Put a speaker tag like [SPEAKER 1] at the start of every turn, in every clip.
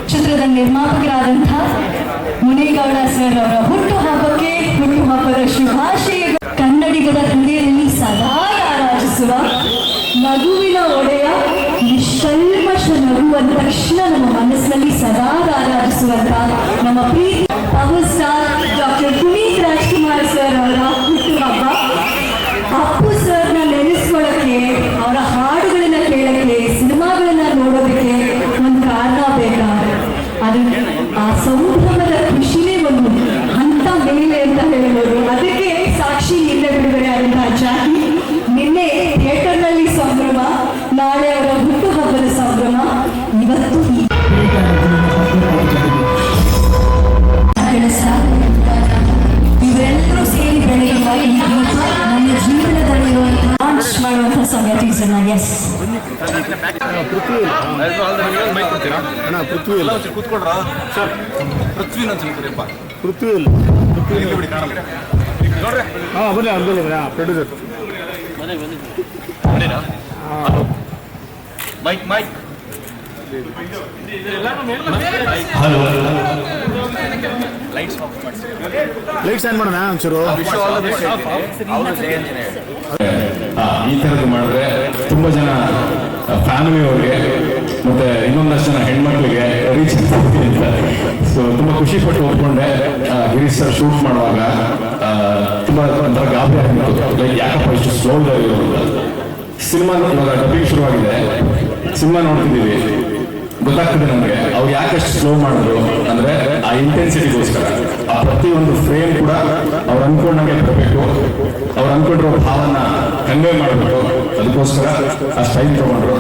[SPEAKER 1] ಚಿತ್ರದ ನಿರ್ಮಾಪಕರಾದಂತಹ ಮುನೇಗೌಡ ಸರ್ ಅವರ ಹುಟ್ಟುಹಬ್ಬದ ಶುಭಾಶಯಗಳು. ಕನ್ನಡಿಗರ ಹೃದಯದಲ್ಲಿ ಸದಾ ರಾರಾಜಿಸುವ ನಗುವಿನ ಒಡೆಯ ನಿಶ್ಕಲ್ಮಶ ನಗು ಅಂದ ತಕ್ಷಣ ನಮ್ಮ ಮನಸ್ಸಿನಲ್ಲಿ ಸದಾ ರಾರಾಜಿಸುವಂತ ನಮ್ಮ ಪ್ರೀತಿ power star doctor Puneeth Rajkumar sir ಅವರ ಹುಟ್ಟುಹಬ್ಬ. ಅಪ್ಪು ಸರ್ನ ನೆನೆಸ್ಕೊಳ್ಳಕ್ಕೆ, ಅವರ ಹಾಡುಗಳನ್ನ ಕೇಳಕ್ಕೆ, ಸಿನಿಮಾಗಳನ್ನ ನೋಡೋದಕ್ಕೆ ಒಂದು ಕಾರಣ ಬೇಕಾದ್ರೆ ಅದು ಆ ಸಂಭ್ರಮದ ಖುಷಿನೇ ಒಂದು ಹಂತ ಮೇಲೆ ಅಂತ ಹೇಳ್ಬೋದು. ಅದಕ್ಕೆ ಸಾಕ್ಷಿ ನಿನ್ನೆ ಬಿಡುಗಡೆ ಆದಂತಹ ಜಾತಿ. ನಿನ್ನೆ ಥಿಯೇಟರ್ನಲ್ಲಿ ಸಂಭ್ರಮ, ನಾಳೆ ಅವರ ಹುಟ್ಟುಹಬ್ಬದ ಸಂಭ್ರಮ. ಇವತ್ತು ಇವೆಲ್ಲರೂ ಸೇರಿ ಬೆಳೆಯುವ ನನ್ನ ಜೀವನದಲ್ಲಿರುವಂತಹ ಲಾಂಚ್ ಮಾಡುವಂತಹ ಸಂಗತಿಗಳನ್ನ ಎಸ್
[SPEAKER 2] ಲೈಟ್ಸ್ ಆನ್ ಮಾಡೋಣ ಒಂಚೂರು.
[SPEAKER 3] ಈ ಥರದ್ದು ಮಾಡಿದ್ರೆ ತುಂಬ ಜನ ಫ್ಯಾಮಿಲಿಯವ್ರಿಗೆ ಮತ್ತೆ ಇನ್ನೊಂದಷ್ಟು ಜನ ಹೆಣ್ಮಕ್ಳಿಗೆ ರೀಚ್ ಆಗ್ತೀನಿ ಅಂತ. ಸೊ ತುಂಬ ಖುಷಿ ಪಟ್ಟು ಒಪ್ಕೊಂಡೆ. ಗಿರೀಶ್ ಸರ್ ಶೂಟ್ ಮಾಡುವಾಗ ತುಂಬ ಒಂಥರ ಗಾಬರಿ ಆಗಿತ್ತು, ಲೈಕ್ ಯಾಕಪ್ಪ ಇಷ್ಟು ಸ್ಲೋ ಇರೋದು. ಸಿನಿಮಾ ಇವಾಗ ಡಬ್ಬಿಂಗ್ ಶುರುವಾಗಿದೆ, ಸಿನಿಮಾ ನೋಡ್ತಿದ್ದೀವಿ, ಗೊತ್ತಾಗ್ತದೆ ನಮಗೆ ಅವ್ರು ಯಾಕಷ್ಟು ಸ್ಲೋ ಮಾಡಿದ್ರು ಅಂದ್ರೆ ಆ ಇಂಟೆನ್ಸಿಟಿಗೋಸ್ಕರ. ಆ ಪ್ರತಿಯೊಂದು ಫ್ರೇಮ್ ಕೂಡ ಅವ್ರು ಅನ್ಕೊಂಡಂಗೆ ಬರಬೇಕು, ಅವ್ರು ಅನ್ಕೊಂಡಿರೋ ಭಾವನ ಕನ್ವೆ ಮಾಡಬೇಕು. ಅದಕ್ಕೋಸ್ಕರ ಆ ಸ್ಟೈಲ್ ತಗೊಂಡ್ರು.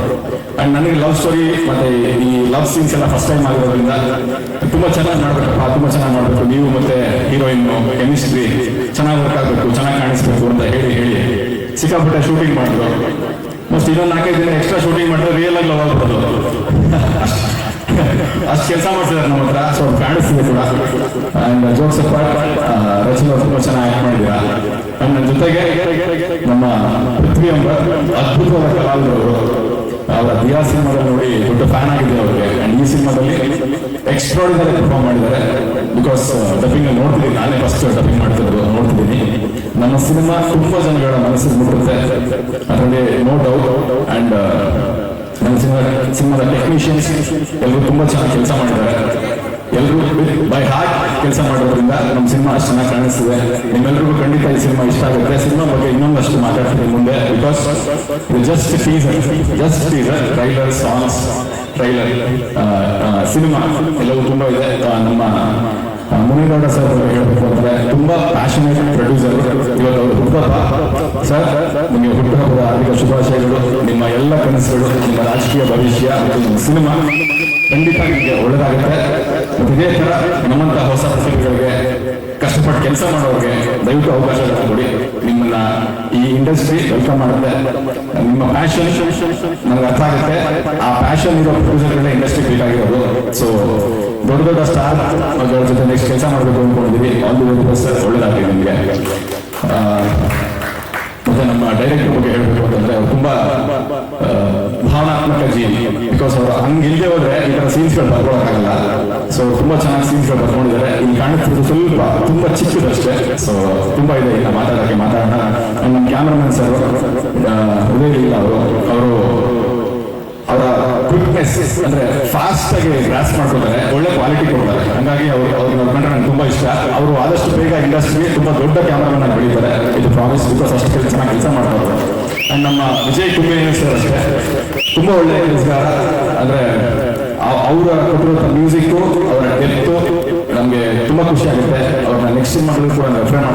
[SPEAKER 3] ಅಂಡ್ ನನಗೆ ಲವ್ ಸ್ಟೋರಿ ಮತ್ತೆ ಈ ಲವ್ ಸೀನ್ಸ್ ಎಲ್ಲ ಫಸ್ಟ್ ಟೈಮ್ ಆಗಿರೋದ್ರಿಂದ ತುಂಬಾ ಚೆನ್ನಾಗಿ ಮಾಡ್ಬೇಕಪ್ಪ, ತುಂಬಾ ಚೆನ್ನಾಗಿ ಮಾಡ್ಬೇಕು, ನೀವು ಮತ್ತೆ ಹೀರೋಯಿನ್ ಕೆಮಿಸ್ಟ್ರಿ ಚೆನ್ನಾಗಿ ವರ್ಕ್ ಆಗ್ಬೇಕು, ಚೆನ್ನಾಗಿ ಕಾಣಿಸ್ಬೇಕು ಅಂತ ಹೇಳಿ ಸಿಕ್ಕಾಪಟ್ಟೆ ಶೂಟಿಂಗ್ ಮಾಡಿದ್ರು. ಮತ್ತೆ ಇನ್ನೊಂದು 4-5 ದಿನ ಎಕ್ಸ್ಟ್ರಾ ಶೂಟಿಂಗ್ ಮಾಡಿದ್ರೆ ರಿಯಲ್ ಆಗಿ ಲವ್ ಆಗ್ಬೋದು. ಅಷ್ಟು ಕೆಲಸ ಮಾಡ್ತಿದ್ದಾರೆ ನಮ್ಮ ಹತ್ರ. ಸೊ ಕಾಣಿಸ್ತಿದೆ ಕೂಡ. ಅಂಡ್ ಜೋಕ್ಸ್ ರಚನೆ ತುಂಬ ಚೆನ್ನಾಗಿ ಆಕ್ಟ್ ಮಾಡಿದ್ದೀರಾ. ಅಂಡ್ ನನ್ನ ಜೊತೆಗೆ ನಮ್ಮ ಪೃಥ್ವಿ ಎಂಬ ಅದ್ಭುತವಾದ ಕಲಾವಿದರು. ಅವರ ದಿಯಾ ಸಿನಿಮಾದಲ್ಲಿ ನೋಡಿ ದೊಡ್ಡ ಫ್ಯಾನ್ ಆಗಿದೆ ಅವ್ರಿಗೆ. ಅಂಡ್ ಈ ಸಿನಿಮಾದಲ್ಲಿ ಎಕ್ಸ್ಟ್ರಾರ್ಡಿನರಿ ಪರ್ಫಾರ್ಮ್ ಮಾಡಿದ್ದಾರೆ. ಬಿಕಾಸ್ ಡಬ್ಬಿಂಗ್ ನೋಡ್ತಿದ್ದೀನಿ, ನಾನೇ ಫಸ್ಟ್ ಡಬ್ಬಿಂಗ್ ಮಾಡ್ತಿರೋದು ನೋಡ್ತಿದ್ದೀನಿ. ನಮ್ಮ ಸಿನಿಮಾ ತುಂಬಾ ಜನಗಳ ಮನಸ್ಸಿಗೆ ಮುಟ್ಟುತ್ತೆ, ಅದರಲ್ಲಿ ನೋ ಡೌಟ್. ಅಂಡ್ ನಮ್ಮ ಸಿನಿಮಾದ ಟೆಕ್ನಿಷಿಯನ್ಸ್ ಎಲ್ಲರೂ ತುಂಬಾ ಚೆನ್ನಾಗಿ ಕೆಲಸ ಮಾಡಿದ್ದಾರೆ. ಎಲ್ಲರೂ ಬೈ ಹಾರ್ಟ್ ಕೆಲಸ ಮಾಡೋದ್ರಿಂದ ನಮ್ಮ ಸಿನಿಮಾ ಅಷ್ಟು ಚೆನ್ನಾಗಿ ಕಾಣಿಸ್ತಿದೆ. ನಿಮ್ಮೆಲ್ಲರಿಗೂ ಖಂಡಿತ ಈ ಸಿನಿಮಾ ಇಷ್ಟ ಆಗುತ್ತೆ. ಸಿನಿಮಾ ಬಗ್ಗೆ ಇನ್ನೊಂದಷ್ಟು ಮಾತಾಡ್ತೀನಿ ಮುಂದೆ. ಬಿಕಾಸ್ ಇದು just teaser, trailer, songs, trailer, cinema ಎಲ್ಲವೂ ತುಂಬಾ ಇದೆ. ನಮ್ಮ ಮುನೇಗೌಡ ಸರ್ ಹೇಳಬೇಕು ಅಂದ್ರೆ ತುಂಬಾ ಪ್ಯಾಷನೇಟ್ ಪ್ರೊಡ್ಯೂಸರ್. ಇವತ್ತು ಅವರು ಹುಟ್ಟುಹಬ್ಬ. ಸರ್, ನಿಮಗೆ ಹುಟ್ಟುಹಬ್ಬದ ಹಾರ್ದಿಕ ಶುಭಾಶಯಗಳು. ನಿಮ್ಮ ಎಲ್ಲ ಕನಸುಗಳು, ನಿಮ್ಮ ರಾಜಕೀಯ ಭವಿಷ್ಯ ಮತ್ತು ನಿಮ್ಮ ಸಿನಿಮಾ ಖಂಡಿತ ನಿಮಗೆ ಒಳ್ಳೆದಾಗುತ್ತೆ. ಮತ್ತು ಇದೇ ತರ ನಮ್ಮಂತಹ ಹೊಸ ಪ್ರತಿಭೆಗಳಿಗೆ, ಕಷ್ಟಪಟ್ಟು ಕೆಲಸ ಮಾಡೋರಿಗೆ ದಯವಿಟ್ಟು ಅವಕಾಶಗಳನ್ನು ಕೊಡಿ. ನಿಮ್ಮನ್ನ ಈ ಇಂಡಸ್ಟ್ರಿ ವೆಲ್ಕಮ್ ಮಾಡುತ್ತೆ. ನಿಮ್ಮ ಪ್ಯಾಷನ್ ನನಗೆ ಅರ್ಥ ಆಗುತ್ತೆ. ಆ ಪ್ಯಾಷನ್ ಇರೋ ಪ್ರೊಡ್ಯೂಸರ್ಗಳೇ ಇಂಡಸ್ಟ್ರಿ ಬೇಕಾಗಿರೋದು. ಸೊ ದೊಡ್ಡ ಸ್ಟಾರ್ ಜೊತೆ ನೆಕ್ಸ್ಟ್ ಕೆಲಸ ಮಾಡಬೇಕು ಅಂದ್ಕೊಂಡಿದ್ದೀವಿ. ಆಲ್ ದಿ ಬೆಸ್ಟ್ ಸರ್, ಒಳ್ಳೆದಾಗಲಿ ನಿಮಗೆ. ಮತ್ತೆ ನಮ್ಮ ಡೈರೆಕ್ಟರ್ ಬಗ್ಗೆ ಹೇಳಬೇಕು ಅಂತಂದ್ರೆ ಅವ್ರು ತುಂಬಾ ಭಾವನಾತ್ಮಕ ಜೀವಿ. ಬಿಕಾಸ್ ಅವರು ಹಂಗಿಲ್ಲದೆ ಹೋದ್ರೆ ಈ ತರ ಸೀನ್ಸ್ಗಳು ಬರ್ಕೊಳಕ್ಕಾಗಲ್ಲ. ಸೊ ತುಂಬಾ ಚೆನ್ನಾಗಿ ಸೀನ್ಸ್ಗಳು ಬರ್ಕೊಂಡಿದ್ದಾರೆ. ಇಲ್ಲಿ ಕಾಣಿಸ್ತಿರೋದು ಸ್ವಲ್ಪ ತುಂಬಾ ಚಿಕ್ಕದಷ್ಟೇ. ಸೊ ತುಂಬಾ ಇದೆ ಈಗ ಮಾತಾಡೋಣ. ನಮ್ಮ ಕ್ಯಾಮ್ರಾಮನ್ ಸರ್ ಉದಯ ಇಲ್ಲ, ಅವರು ಅವರ ಕ್ವಿಕ್ನೆಸ್ ಅಂದ್ರೆ ಫಾಸ್ಟ್ ಆಗಿ ಗ್ರಾಸ್ ಮಾಡ್ಕೊತಾರೆ, ಒಳ್ಳೆ ಕ್ವಾಲಿಟಿ ಕೊಡ್ತಾರೆ. ಹಂಗಾಗಿ ಅವ್ರನ್ನ ನೋಡ್ಕೊಂಡ್ರೆ ನಂಗೆ ತುಂಬಾ ಇಷ್ಟ. ಅವರು ಆದಷ್ಟು ಬೇಗ ಇಂಡಸ್ಟ್ರಿ ತುಂಬಾ ದೊಡ್ಡ ಕ್ಯಾಮ್ರಾಮನ್ ಆಗಿ ಬೆಳೀತಾರೆ. ಇದು ಪ್ರಾಮಿಸ್. ಬಿಕಾಸ್ ಅಷ್ಟು ಚೆನ್ನಾಗಿ ಕೆಲಸ ಮಾಡ್ತಾರೆ. ಅಂಡ್ ನಮ್ಮ ವಿಜಯ್ ಕುಂಬೇನಿ ಸರ್ ಅಷ್ಟೇ ತುಂಬಾ ಒಳ್ಳೆ ಕೆಲಸಗಾರ. ಅಂದ್ರೆ ಅವರ ಕೊಟ್ಟಿರೋ ಮ್ಯೂಸಿಕ್, ಅವರ ಡೆಪ್ತು ನಮಗೆ ತುಂಬಾ ಖುಷಿ ಆಗುತ್ತೆ. ಅವ್ರನ್ನ ನೆಕ್ಸ್ಟ್ ಸಿನಿಮಾಗಳು ಕೂಡ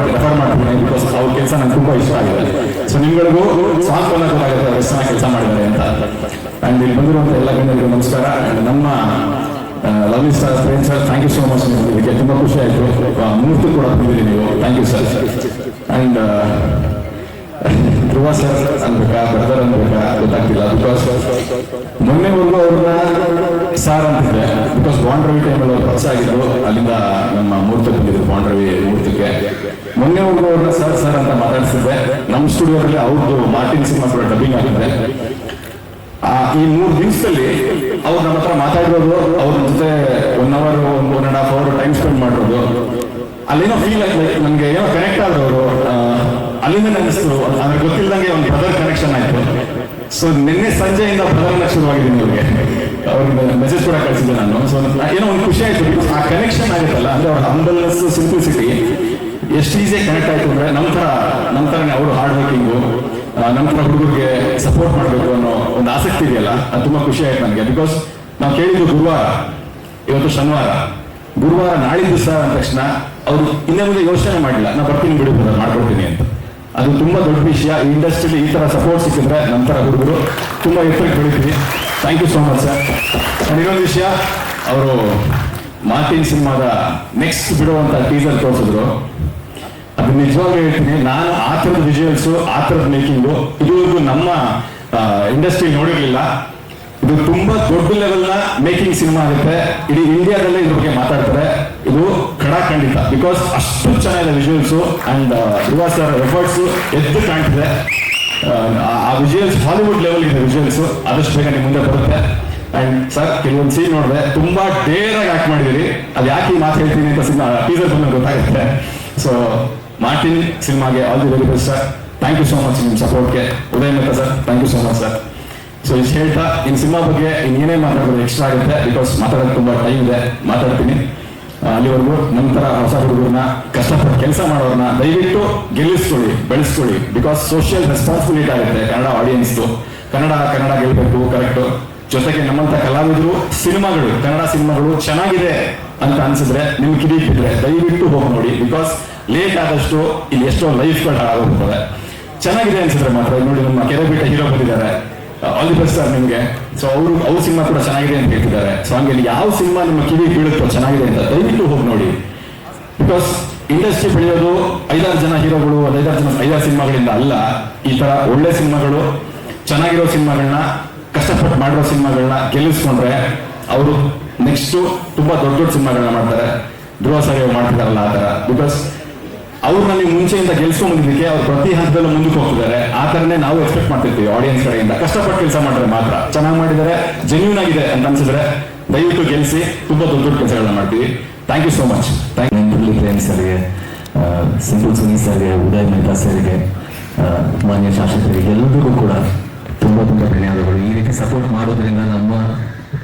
[SPEAKER 3] ರೆಫರ್ ಮಾಡ್ತೀನಿ. ಬಿಕಾಸ್ ಅವ್ರ ಕೆಲಸ ನಂಗೆ ತುಂಬಾ ಇಷ್ಟ ಆಗಿದೆ. ಸೊ ನಿಮ್ಗಳಿಗೂ ಸಾಂಗ್ ಗೊತ್ತಾಗುತ್ತೆ ಅವ್ರು ಎಷ್ಟು ಚೆನ್ನಾಗಿ ಕೆಲಸ ಮಾಡಿದ್ದಾರೆ ಅಂತ. ಅಂಡ್ ಇಲ್ಲಿ ಬಂದಿರುವಂತ ಎಲ್ಲ ಗಣ್ಯರಿಗೂ ನಮಸ್ಕಾರ. ಅಂಡ್ ನಮ್ಮ lovely star Prem sir, thank you so much. ನಿಮಗೆ ತುಂಬಾ ಖುಷಿ ಆಯ್ತು. ಮೂರ್ತಿ ಕೂಡ ಬಂದಿದ್ದೀರಿ ನೀವು, thank you sir. And Dhruva sir ಅನ್ಬೇಕಾ, ಬ್ರದರ್ ಅನ್ಬೇಕಾ ಗೊತ್ತಾಗ್ತಿಲ್ಲ. ಬಿಕಾಸ್ ಮೊನ್ನೆವರೆಗೂ ಅವ್ರನ್ನ ಸಾರ್ ಅಂತಿದ್ದೆ. ಬಿಕಾಸ್ ಬಾಂಡ್ ರವಿ ಟೈಮಲ್ಲಿ ಅವ್ರು ಪರಿಚಯ ಆಗಿದ್ರು. ಅಲ್ಲಿಂದ ನಮ್ಮ ಮೂರ್ತಿ ಬಂದಿದ್ರು, ಬಾಂಡ್ ರವಿ ಮೂರ್ತಿಗೆ. ಮೊನ್ನೆವರೆಗೂ ಅವ್ರನ್ನ ಸರ್ ಅಂತ ಮಾತಾಡ್ತಿದ್ದೆ. ನಮ್ಮ ಸ್ಟುಡಿಯೋದಲ್ಲಿ ಅವ್ರದ್ದು ಮಾರ್ಟಿನ್ ಸಿನಿಮಾ ಕೂಡ ಡಬ್ಬಿಂಗ್ ಆಗಿದ್ದೆ. ಈ 3 ದಿವಸದಲ್ಲಿ ಅವ್ರು ನಮ್ಮ ಹತ್ರ ಮಾತಾಡಿರೋದು, ಅವ್ರ ಜೊತೆ ಟೈಮ್ ಸ್ಪೆಂಡ್ ಮಾಡೋದು, ಅಲ್ಲೇನೋ ಫೀಲ್ ಆಯ್ತು, ನನಗೆ ಏನೋ ಕನೆಕ್ಟ್ ಆದ್ರು ಅವರು, ಅಲ್ಲಿಂದ ನೆನೆಸಿದ್ರು, ನನಗೆ ಗೊತ್ತಿಲ್ಲದಂಗೆ ಒಂದು ಬ್ರದರ್ ಕನೆಕ್ಷನ್ ಆಯ್ತು. ಸೊ ನಿನ್ನೆ ಸಂಜೆಯಿಂದ ಬ್ರದರ್ನ ಶುರುವಾಗಿದ್ದೀನಿ ಅವ್ರಿಗೆ, ಅವ್ರಿಗೆ ಮೆಸೇಜ್ ಕೂಡ ಕಳಿಸಿದ್ದೆ ನಾನು. ಸೊ ಏನೋ ಒಂದು ಖುಷಿ ಆಯ್ತು, ಆ ಕನೆಕ್ಷನ್ ಆಗುತ್ತಲ್ಲ, ಅಂದ್ರೆ ಅವ್ರ ಹಂಬಲ್ನೆಸ್, ಸಿಂಪ್ಲಿಸಿಟಿ ಎಷ್ಟು ಈಸಿಯಾಗಿ ಕನೆಕ್ಟ್ ಆಯ್ತು ಅಂದ್ರೆ ನಮ್ಮ ಥರನೇ ಅವರು ಹಾರ್ಡ್ ವರ್ಕಿಂಗು, ನಮ್ಮ ಥರ ಹುಡುಗರಿಗೆ ಸಪೋರ್ಟ್ ಮಾಡಬೇಕು ಅನ್ನೋ ಒಂದು ಆಸಕ್ತಿ ಇದೆಯಲ್ಲ, ಅದು ತುಂಬಾ ಖುಷಿ ಆಯ್ತು ನನಗೆ. ಬಿಕಾಸ್ ನಾವು ಕೇಳಿದ್ದು ಗುರುವಾರ, ಇವತ್ತು ಶನಿವಾರ, ಗುರುವಾರ ನಾಳಿದ್ದು ದಿವಸ ಅಂದ ತಕ್ಷಣ ಅವರು ಇನ್ನೇ ಮುಂದೆ ಯೋಚನೆ ಮಾಡಿಲ್ಲ, ನಾ ಬರ್ತೀನಿ ಬಿಡು ಮಾಡ್ಕೊಡ್ತೀನಿ ಅಂತ. ಅದು ತುಂಬಾ ದೊಡ್ಡ ವಿಷಯ. ಈ ಇಂಡಸ್ಟ್ರಿಯಲ್ಲಿ ಈ ತರ ಸಪೋರ್ಟ್ ಸಿಕ್ಕಿದ್ರೆ ನಮ್ಮ ತರ ಹುಡುಗರು ತುಂಬಾ ಎತ್ತರಕ್ಕೆ ಬೆಳಿತೀವಿ. Thank you so much sir. ಇನ್ನೊಂದು ವಿಷಯ, ಅವರು ಮಾರ್ಟಿನ್ ಸಿನಿಮಾದ ನೆಕ್ಸ್ಟ್ ಬಿಡುವಂತ ಟೀಸರ್ ತೋರಿಸಿದ್ರು. ಅದು ನಿಜವಾಗ್ಲೂ ಹೇಳ್ತೀನಿ, ನಾನು ಆ ಥರದ ವಿಜುವಲ್ಸು, ಆ ಥರದ ಮೇಕಿಂಗು ಇದುವರೆಗೂ ನಮ್ಮ ಇಂಡಸ್ಟ್ರಿ ನೋಡಿರ್ಲಿಲ್ಲ. ಇದು ತುಂಬಾ ದೊಡ್ಡ ಲೆವೆಲ್ನ ಮೇಕಿಂಗ್ ಸಿನಿಮಾ ಆಗುತ್ತೆ. ಇಡೀ ಇಂಡಿಯಾದಲ್ಲೇ ಇದ್ರ ಬಗ್ಗೆ ಮಾತಾಡ್ತಾರೆ. ಇದು ಖಂಡಿತ, ಬಿಕಾಸ್ ಅಷ್ಟು ಚೆನ್ನಾಗಿದೆ visuals and Dhruva sir efforts ಎದ್ದು ಕಾಣ್ತಿದೆ. ಆ ವಿಜುವಲ್ಸ್ ಹಾಲಿವುಡ್ ಲೆವೆಲ್ ಇದೆ ವಿಜುವಲ್ಸ್. ಆದಷ್ಟು ಬೇಗ ನಿಮ್ಮ ಮುಂದೆ ಬರುತ್ತೆ. ಅಂಡ್ ಸರ್, ಕೆಲವೊಂದು ಸೀನ್ ನೋಡಿದ್ರೆ ತುಂಬಾ ಡೇರ್ ಆಗಿ ಆಕ್ಟ್ ಮಾಡಿದಿರಿ. ಅದು ಯಾಕೆ ಈ ಮಾತು ಹೇಳ್ತೀನಿ ಅಂತ ಸಿನಿಮಾ ಟೀಸರ್ ಬಂದು ಗೊತ್ತಾಗುತ್ತೆ. ಸೊ ಮಾರ್ಟಿನ್ ಸಿನಿಮಾಗೆ all the very best sir. Thank you so much ನಿಮ್ಮ ಸಪೋರ್ಟ್ಗೆ. Uday Mehta sir, thank you so much sir. So ಇಷ್ಟು ಹೇಳ್ತಾ ಇನ್ನು ಸಿನಿಮಾ ಬಗ್ಗೆ ಇನ್ನೇನೇ ಮಾತಾಡೋದು ಎಕ್ಸ್ಟ್ರಾ ಆಗುತ್ತೆ, ಬಿಕಾಸ್ ಮಾತಾಡೋದು ತುಂಬಾ ಟೈಮ್ ಇದೆ, ಮಾತಾಡ್ತೀನಿ. ಅಲ್ಲಿವರೆಗೂ ನಂತರ ಹೊಸ ಹುಡುಗರನ್ನ, ಕಷ್ಟಪಟ್ಟು ಕೆಲಸ ಮಾಡೋರನ್ನ ದಯವಿಟ್ಟು ಗೆಲ್ಲಿಸ್ಕೊಳ್ಳಿ, ಬೆಳೆಸ್ಕೊಳ್ಳಿ. ಬಿಕಾಸ್ ಸೋಷಿಯಲ್ ರೆಸ್ಪಾನ್ಸಿಬಿಲಿಟಿ ಆಗುತ್ತೆ ಕನ್ನಡ ಆಡಿಯನ್ಸ್ದು. ಕನ್ನಡ ಗೆಲ್ಲಬೇಕು, ಕರೆಕ್ಟು. ಜೊತೆಗೆ ನಮ್ಮಂತ ಕಲಾವಿದರು ಸಿನಿಮಾಗಳು, ಕನ್ನಡ ಸಿನಿಮಾಗಳು ಚೆನ್ನಾಗಿದೆ ಅಂತ ಅನ್ಸಿದ್ರೆ, ನಿಮ್ಗೆ ಕಿಡಿ ಬಿಟ್ರೆ ದಯವಿಟ್ಟು ಹೋಗಿ ನೋಡಿ. ಬಿಕಾಸ್ ಲೇಟ್ ಆದಷ್ಟು ಇಲ್ಲಿ ಎಷ್ಟೋ ಲೈಫ್ಗಳು ಹಾಳಾಗೋಗ್ತವೆ. ಚೆನ್ನಾಗಿದೆ ಅನ್ಸಿದ್ರೆ ಮಾತ್ರ ನೋಡಿ. ನಮ್ಮ ಕೆರೆ ಬಿಟ್ಟ ಹೀರೋ ಬಂದಿದ್ದಾರೆ, ಆಲ್ ದಿ ಬೆಸ್ಟ್ ಸರ್ ನಿಮಗೆ. ಸೊ ಅವ್ರ ಸಿನಿಮಾ ಕೂಡ ಚೆನ್ನಾಗಿದೆ ಅಂತ ಹೇಳ್ತಿದ್ದಾರೆ. ಸೊ ಹಂಗೆ ಯಾವ ಸಿನಿಮಾ ನಿಮ್ಮ ಕಿವಿ ಬೀಳುತ್ತೋ ಚೆನ್ನಾಗಿದೆ ಅಂತ ದಯವಿಟ್ಟು ಹೋಗಿ ನೋಡಿ. ಬಿಕಾಸ್ ಇಂಡಸ್ಟ್ರಿ ಬೆಳೆಯೋದು 5-6 ಜನ ಹೀರೋಗಳು, 5-6 ಸಿನಿಮಾಗಳಿಂದ ಅಲ್ಲ. ಈ ತರ ಒಳ್ಳೆ ಸಿನಿಮಾಗಳು, ಚೆನ್ನಾಗಿರೋ ಸಿನಿಮಾಗಳನ್ನ, ಕಷ್ಟಪಟ್ಟು ಮಾಡಿರೋ ಸಿನಿಮಾಗಳನ್ನ ಗೆಲ್ಲಿಸ್ಕೊಂಡ್ರೆ ಅವರು ನೆಕ್ಸ್ಟ್ ತುಂಬಾ ದೊಡ್ಡ ಸಿನಿಮಾಗಳನ್ನ ಮಾಡ್ತಾರೆ. ಧ್ರುವ ಸರ್ ಮಾಡ್ತಿದಾರಲ್ಲ ಆ ತರ. ಬಿಕಾಸ್ ಅವ್ರನ್ನ ನೀವು ಮುಂಚೆಯಿಂದ ಗೆಲ್ಸ್ಕೊಂಡ್ ಬಂದಿದ್ದಕ್ಕೆ ಅವ್ರು ಪ್ರತಿ ಹಂತದಲ್ಲೂ ಮುಂದಕ್ಕೆ ಹೋಗ್ತಿದ್ದಾರೆ. ಆ ತರನೇ ನಾವು ಎಕ್ಸ್ಪೆಕ್ಟ್ ಮಾಡ್ತಿರ್ತೀವಿ ಆಡಿಯನ್ಸ್ ಕಡೆಯಿಂದ. ಕಷ್ಟಪಟ್ಟು ಕೆಲಸ ಮಾಡಿದ್ರೆ ಮಾತ್ರ, ಚೆನ್ನಾಗಿ ಮಾಡಿದರೆ, ಜೆನ್ಯೂನ್ ಆಗಿದೆ ಅಂತ ಅನ್ಸಿದ್ರೆ ದಯವಿಟ್ಟು ಗೆಲ್ಲಿಸಿ. ತುಂಬಾ ದೊಡ್ಡ ಕೆಲಸಗಳನ್ನ ಮಾಡ್ತೀವಿ. Thank you so much.
[SPEAKER 4] Prem ಸರ್ಗೆ, ಸಿಂಪಲ್ ಸುನಿ ಸರ್ಗೆ, ಉದಯ್ ಮೆಹ್ತಾ ಸರ್ಗೆ, ಮಾನ್ಯ ಶಾಸಕರಿಗೆ ಎಲ್ಲರಿಗೂ ಕೂಡ ತುಂಬ ಧನ್ಯವಾದಗಳು. ಈ ರೀತಿ ಸಪೋರ್ಟ್ ಮಾಡೋದ್ರಿಂದ ನಮ್ಮ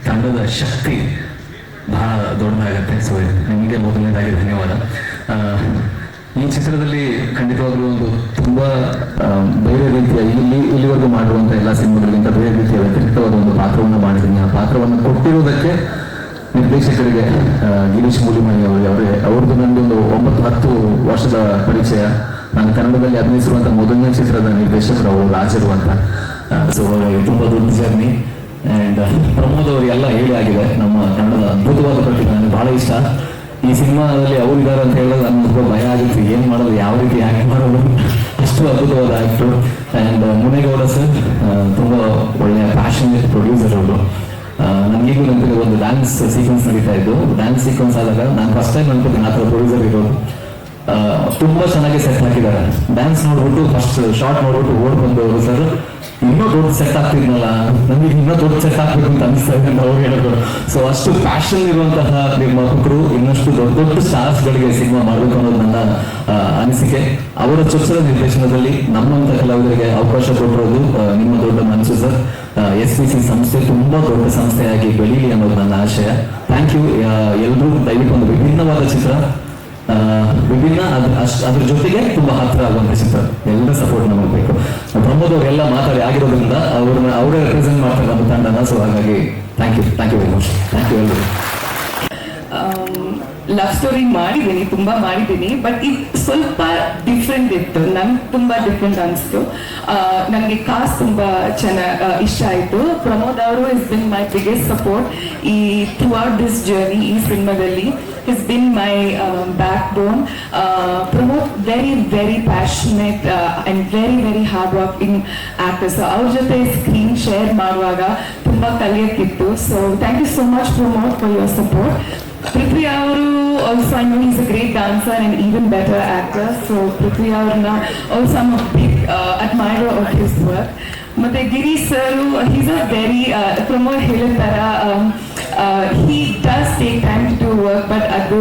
[SPEAKER 4] ತಂಡದ ಶಕ್ತಿ ಬಹಳ ದೊಡ್ಡದಾಗತ್ತೆ. ಸೊ ನಿಮಗೆ ಮೊದಲನೇದಾಗಿ ಧನ್ಯವಾದ. ಈ ಚಿತ್ರದಲ್ಲಿ ಖಂಡಿತವಾಗ್ಲೂ ಒಂದು ತುಂಬ ಬೇರೆ ರೀತಿಯ ಇಲ್ಲಿವರೆಗೂ ಮಾಡುವಂಥ ಎಲ್ಲ ಸಿನಿಮಾಗಳಿಗಿಂತ ಬೇರೆ ರೀತಿಯ ವ್ಯತಿರಿಕ್ತವಾದ ಒಂದು ಪಾತ್ರವನ್ನು ಮಾಡಿದ್ದೀನಿ. ಆ ಪಾತ್ರವನ್ನು ಕೊಟ್ಟಿರುವುದಕ್ಕೆ ನಿರ್ದೇಶಕರಿಗೆ ಗಿರೀಶ್ ಮೂಲಿಮನಿ ಅವ್ರದ್ದು ನಂದೊಂದು 9-10 ವರ್ಷದ ಪರಿಚಯ. ನಾನು ಕನ್ನಡದಲ್ಲಿ ಅಭಿನಯಿಸಿರುವಂಥ ಮೊದಲನೇ ಚಿತ್ರದ ನಿರ್ದೇಶಕರು ಅವರು ರಾಜರು ಅಂತ. ಸೊ ತುಂಬ ದೊಡ್ಡ ಜರ್ನಿ. ಆ್ಯಂಡ್ ಪ್ರಮೋದ್ ಅವರು ಎಲ್ಲ ಹೇಳಿ ಆಗಿದೆ. ನಮ್ಮ ಕನ್ನಡದ ಅದ್ಭುತವಾದ ಪ್ರತಿಭೆ, ನನಗೆ ಬಹಳ ಇಷ್ಟ. ಈ ಸಿನಿಮಾದಲ್ಲಿ ಅವರಿದ್ದಾರೆ ಅಂತ ಹೇಳಿದ್ರೆ ನನಗೆ ತುಂಬ ಭಯ ಆಗಿತ್ತು, ಏನು ಮಾಡೋದು, ಯಾವ ರೀತಿ ಆ್ಯಕ್ಟ್ ಮಾಡೋದು, ಅಷ್ಟು ಅದ್ಭುತವಾದ ಆ್ಯಕ್ಟರ್. ಆ್ಯಂಡ್ ಮುನೇಗೌಡ ಸರ್ ತುಂಬ ಒಳ್ಳೆಯ ಪ್ಯಾಷನೇಟ್ ಪ್ರೊಡ್ಯೂಸರ್ ಅವರು. ನನಗೀಗೂ ನನಗೆ ಒಂದು ಡ್ಯಾನ್ಸ್ ಸೀಕ್ವೆನ್ಸ್ ನಡೀತಾ ಇದ್ದು, ಡ್ಯಾನ್ಸ್ ಸೀಕ್ವೆನ್ಸ್ ಆದಾಗ ನಾನು ಫಸ್ಟ್ ಟೈಮ್ ಅನ್ಕೋತೀನಿ ಆ ಥರ ಪ್ರೊಡ್ಯೂಸರ್ ಇರೋದು. ತುಂಬಾ ಚೆನ್ನಾಗಿ ಸೆಟ್ ಹಾಕಿದ್ದಾರೆ. ಡ್ಯಾನ್ಸ್ ನೋಡ್ಬಿಟ್ಟು ಫಸ್ಟ್ ಶಾರ್ಟ್ ನೋಡ್ಬಿಟ್ಟು ಓಡ್ ಬಂದವರು ಸರ್ ಇನ್ನೂ ದೊಡ್ಡ ಸೆಟ್ ಆಗ್ತಿದ್ನಲ್ಲ, ನಮಗೆ ಇನ್ನೂ ದೊಡ್ಡ ಸೆಟ್ ಆಗ್ಬೇಕು ಅಂತ ಅನಿಸ್ತಾ ಇದೆ ಅಂತ ಅವ್ರು ಹೇಳಿದ್ರು. ಸೊ ಅಷ್ಟು ಪ್ಯಾಷನ್ ಇರುವಂತಹ ನಿರ್ಮಾಪಕರು ಇನ್ನಷ್ಟು ದೊಡ್ಡ ಸ್ಟಾರ್ಸ್ಗಳಿಗೆ ಸಿನಿಮಾ ಮಾಡಬೇಕು ಅನ್ನೋದು ನನ್ನ ಅನಿಸಿಕೆ. ಅವರ ಚೊಚ್ಚಲ ನಿರ್ದೇಶನದಲ್ಲಿ ನಮ್ಮಂತ ಕಲಾವಿದರಿಗೆ ಅವಕಾಶ ಕೊಟ್ಟಿರೋದು ನಿಮ್ಮ ದೊಡ್ಡ ಮನಸ್ಸು ಸರ್. SPC ಸಂಸ್ಥೆ ತುಂಬಾ ದೊಡ್ಡ ಸಂಸ್ಥೆಯಾಗಿ ಬೆಳೀಲಿ ಅನ್ನೋದು ನನ್ನ ಆಶಯ. Thank you. ಎಲ್ಲರೂ ದಯವಿಟ್ಟು ಒಂದು ವಿಭಿನ್ನವಾದ ಚಿತ್ರ, ಅದ್ರ ಜೊತೆಗೆ ತುಂಬಾ ಹತ್ರ ಆಗುವಂತ ಚಿತ್ರ, ಎಲ್ಲರ ಸಪೋರ್ಟ್ ನಮಗೆ ಬೇಕು. ಪ್ರಮೋದ್ ಅವರೆಲ್ಲ ಮಾತಾಡಿ ಆಗಿರೋದ್ರಿಂದ ಅವರೇ ರೆಪ್ರೆಸೆಂಟ್ ಮಾಡ್ತಾರೆ ನಮ್ಮ ತಂಡನ. ಸೊ ಹಾಗಾಗಿ thank you very much. Thank you ಎಲ್ಲರೂ.
[SPEAKER 5] ಲವ್ ಸ್ಟೋರಿ ಮಾಡಿದ್ದೀನಿ, ತುಂಬಾ ಮಾಡಿದ್ದೀನಿ. ಬಟ್ ಇದು ಸ್ವಲ್ಪ ಡಿಫ್ರೆಂಟ್ ಇತ್ತು, ನಂಗೆ ತುಂಬಾ ಡಿಫ್ರೆಂಟ್ ಅನಿಸ್ತು. ನನಗೆ ಕಾಸ್ಟ್ ತುಂಬಾ ಚೆನ್ನಾಗಿ ಇಷ್ಟ ಆಯಿತು. ಪ್ರಮೋದ್ ಅವರು is been my biggest support ಈ ಥ್ರೂ ಔಟ್ ದಿಸ್ ಜರ್ನಿ. ಈ ಸಿನಿಮಾದಲ್ಲಿ is been my backbone. Pramod very passionate and very hard working actors. ಅವ್ರ ಜೊತೆ ಸ್ಕ್ರೀನ್ ಶೇರ್ ಮಾಡುವಾಗ ತುಂಬಾ ಕಲಿಯೋಕ್ಕಿತ್ತು. So thank you so much Pramod for your support. Prithvi ಅವರು also I know he's a great dancer and even better actor. So Prithvi ಅವ್ರನ್ನ also I'm a big admirer of his work. ಮತ್ತೆ Girish sir, he's a very Pramod ಹೇಳಿದ ತರ he does take time to do work, but ಅದು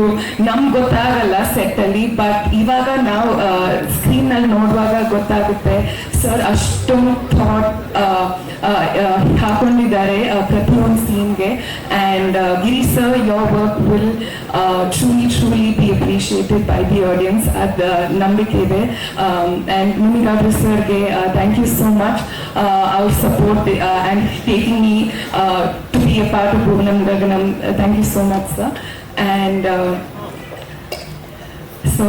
[SPEAKER 5] ನಮ್ಗೆ ಗೊತ್ತಾಗಲ್ಲ set ಅಲ್ಲಿ, but ಇವಾಗ ನಾವು ಸ್ಕ್ರೀನ್ ನಲ್ಲಿ ನೋಡುವಾಗ ಗೊತ್ತಾಗುತ್ತೆ ಸರ್ ಅಷ್ಟೊಂದು ಥಾಟ್ ಹಾಕೊಂಡಿದ್ದಾರೆ ಪ್ರತಿಯೊಂದು ಸೀನ್ಗೆ. And Giri sir, your work will truly be appreciated by the audience. ಅದ ನಂಬಿಕೆ ಇದೆ. ಅಂಡ್ ಮುನಿರಾಜು ಸರ್ಗೆ thank you so much, our support and taking me to be a part of Bhuvanam Gaganam. Thank you so much, sir. And so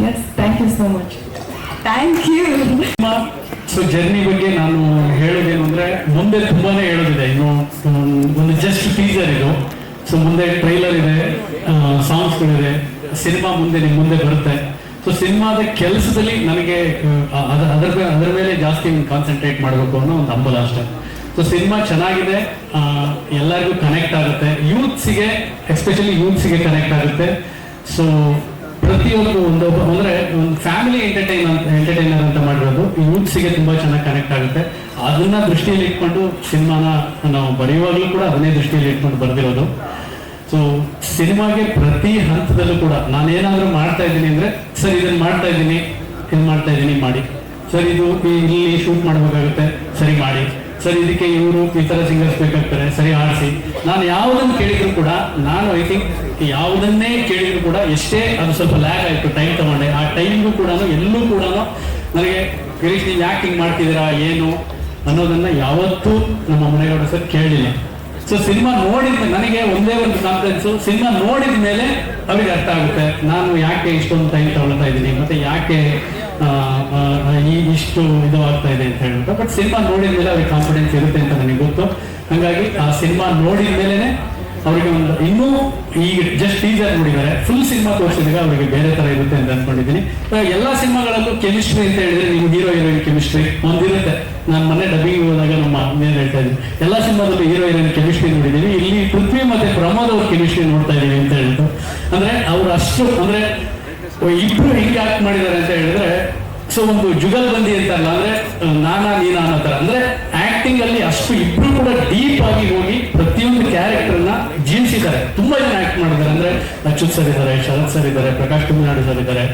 [SPEAKER 5] yes, thank you so much. Thank you.
[SPEAKER 6] So journey ಬಗ್ಗೆ ನಾನು ಹೇಳೋದೇನು ಅಂದರೆ, ಮುಂದೆ ತುಂಬಾನೇ ಹೇಳೋದಿದೆ. ಇನ್ನು ಒಂದು just teaser ಇದು. So ಮುಂದೆ ಟ್ರೈಲರ್ ಇದೆ, ಸಾಂಗ್ಸ್ಗಳಿದೆ, ಸಿನಿಮಾ ಮುಂದೆ ನಿಮ್ಮ ಮುಂದೆ ಬರುತ್ತೆ. ಸೊ ಸಿನಿಮಾದ ಕೆಲಸದಲ್ಲಿ ನನಗೆ ಅದರ ಮೇಲೆ ಜಾಸ್ತಿ ಕಾನ್ಸಂಟ್ರೇಟ್ ಮಾಡಬೇಕು ಅನ್ನೋ ಒಂದು ಹಂಬಲ ಅಷ್ಟೇ. ಸೊ ಸಿನಿಮಾ ಚೆನ್ನಾಗಿದೆ, ಎಲ್ಲರಿಗೂ ಕನೆಕ್ಟ್ ಆಗುತ್ತೆ, ಯೂತ್ಸಿಗೆ ಎಸ್ಪೆಷಲಿ ಯೂತ್ಸಿಗೆ ಕನೆಕ್ಟ್ ಆಗುತ್ತೆ. ಸೊ ಪ್ರತಿಯೊಂದು ಒಂದು ಫ್ಯಾಮಿಲಿ ಎಂಟರ್ಟೈನರ್ ಅಂತ ಮಾಡಿರೋದು ಯೂತ್ಸಿಗೆ ತುಂಬಾ ಚೆನ್ನಾಗಿ ಕನೆಕ್ಟ್ ಆಗುತ್ತೆ. ಅದನ್ನ ದೃಷ್ಟಿಯಲ್ಲಿ ಇಟ್ಕೊಂಡು ಸಿನಿಮಾನ ನಾವು ಬರೆಯುವಾಗಲೂ ಕೂಡ ಅದನ್ನೇ ದೃಷ್ಟಿಯಲ್ಲಿ ಇಟ್ಕೊಂಡು ಬರೆದಿರೋದು. ಸೊ ಸಿನಿಮಾಗೆ ಪ್ರತಿ ಹಂತದಲ್ಲೂ ಕೂಡ ನಾನೇನಾದ್ರೂ ಮಾಡ್ತಾ ಇದ್ದೀನಿ ಅಂದ್ರೆ, ಸರ್ ಇದನ್ನ ಮಾಡ್ತಾ ಇದ್ದೀನಿ, ಇದು ಮಾಡ್ತಾ ಇದ್ದೀನಿ ಮಾಡಿ, ಸರ್ ಇದು ಇಲ್ಲಿ ಶೂಟ್ ಮಾಡಬೇಕಾಗುತ್ತೆ, ಸರಿ ಮಾಡಿ, ಸರ್ ಇದಕ್ಕೆ ಇವರು ಈ ತರ ಸಿಂಗರ್ಸ್ ಬೇಕಾಗ್ತಾರೆ, ಸರಿ ಆಡಿಸಿ. ನಾನು ಯಾವುದನ್ನು ಕೇಳಿದ್ರು ಕೂಡ, ನಾನು ಐ ಥಿಂಕ್ ಯಾವುದನ್ನೇ ಕೇಳಿದ್ರು ಕೂಡ, ಎಷ್ಟೇ ಅದು ಸ್ವಲ್ಪ ಲ್ಯಾಗ್ ಆಯ್ತು, ಟೈಮ್ ತಗೊಂಡೆ, ಆ ಟೈಮ್ಗೂ ಕೂಡ ಎಲ್ಲೂ ಕೂಡ ನನಗೆ ಗಿರೀಶ್ ನೀವು ಯಾಕೆ ಹಿಂಗೆ ಮಾಡ್ತಿದ್ದೀರಾ ಏನು ಅನ್ನೋದನ್ನ ಯಾವತ್ತೂ ನಮ್ಮ ಮನೆಗೌಡ ಸರ್ ಕೇಳಿಲ್ಲ. ಸೊ ಸಿನಿಮಾ ನೋಡಿದ ನನಗೆ ಒಂದೇ ಒಂದು ಕಾನ್ಫಿಡೆನ್ಸು, ಸಿನಿಮಾ ನೋಡಿದ ಮೇಲೆ ಅವ್ರಿಗೆ ಅರ್ಥ ಆಗುತ್ತೆ ನಾನು ಯಾಕೆ ಇಷ್ಟೊಂದು ಟೈಮ್ ತಗೊಳ್ತಾ ಇದ್ದೀನಿ, ಮತ್ತೆ ಯಾಕೆ ಇಷ್ಟು ಇದು ಆಗ್ತಾ ಇದೆ ಅಂತ ಹೇಳ್ಬಿಟ್ಟು. ಬಟ್ ಸಿನಿಮಾ ನೋಡಿದ ಮೇಲೆ ಅವ್ರಿಗೆ ಕಾನ್ಫಿಡೆನ್ಸ್ ಇರುತ್ತೆ ಅಂತ ನನಗೆ ಗೊತ್ತು. ಹಾಗಾಗಿ ಆ ಸಿನಿಮಾ ನೋಡಿದ ಮೇಲೆನೆ ಅವರಿಗೆ ಒಂದು ಇನ್ನೂ ಈಗ ಜಸ್ಟ್ ಟೀಸರ್ ನೋಡಿದ್ದಾರೆ, ಫುಲ್ ಸಿನಿಮಾ ತೋರಿಸಿದಾಗ ಅವರಿಗೆ ಬೇರೆ ತರ ಇರುತ್ತೆ ಅಂತ ಅನ್ಕೊಂಡಿದ್ದೀನಿ. ಎಲ್ಲ ಸಿನಿಮಾಗಳಲ್ಲೂ ಕೆಮಿಸ್ಟ್ರಿ ಅಂತ ಹೇಳಿದ್ರೆ ನೀವು ಹೀರೋ ಹೀರೋಯಿನ್ ಕೆಮಿಸ್ಟ್ರಿ ಒಂದಿರುತ್ತೆ. ನಾನು ಮೊನ್ನೆ ಡಬ್ಬಿಂಗ್ ಹೋದಾಗ ನಮ್ಮ ಮೇಲೆ ಹೇಳ್ತಾ ಇದ್ದೀನಿ, ಎಲ್ಲ ಸಿನಿಮಾದಲ್ಲೂ ಹೀರೋ ಹೀರೋಯಿನ್ ಕೆಮಿಸ್ಟ್ರಿ ನೋಡಿದ್ದೀವಿ, ಇಲ್ಲಿ ಪೃಥ್ವಿ ಮತ್ತೆ ಪ್ರಮೋದ್ ಅವ್ರ ಕೆಮಿಸ್ಟ್ರಿ ನೋಡ್ತಾ ಇದೀವಿ ಅಂತ ಹೇಳ್ಬಿಟ್ಟು. ಅಂದ್ರೆ ಅವ್ರು ಅಷ್ಟು ಅಂದ್ರೆ ಇಬ್ರು ಹೆಂಗೆ ಆಕ್ಟ್ ಮಾಡಿದ್ದಾರೆ ಅಂತ ಹೇಳಿದ್ರೆ, ಸೊ ಒಂದು ಜುಗಲ್ಬಂದಿ ಅಂತಲ್ಲ, ಅಂದ್ರೆ ನಾನಾ ನೀನಾ ಅನ್ನೋ ತರ, ಅಂದ್ರೆ ಆಕ್ಟಿಂಗ್ ಅಲ್ಲಿ ಅಷ್ಟು ಇಬ್ರು ಕೂಡ ಡೀಪ್ ಆಗಿ ಹೋಗಿ ಪ್ರತಿಯೊಂದು ಕ್ಯಾರೆಕ್ಟರ್ನ ಜೀವಿಸಿದ್ದಾರೆ. ತುಂಬಾ ಜನ ಆಕ್ಟ್ ಮಾಡಿದ್ದಾರೆ. ಅಂದ್ರೆ ಅಚ್ಯುತ್ ಸರ್ ಇದ್ದಾರೆ, ಶರತ್ ಸರ್ ಇದ್ದಾರೆ, ಪ್ರಕಾಶ್ ತುಮಿನಾಡು ಸರ್ ಇದ್ದಾರೆ,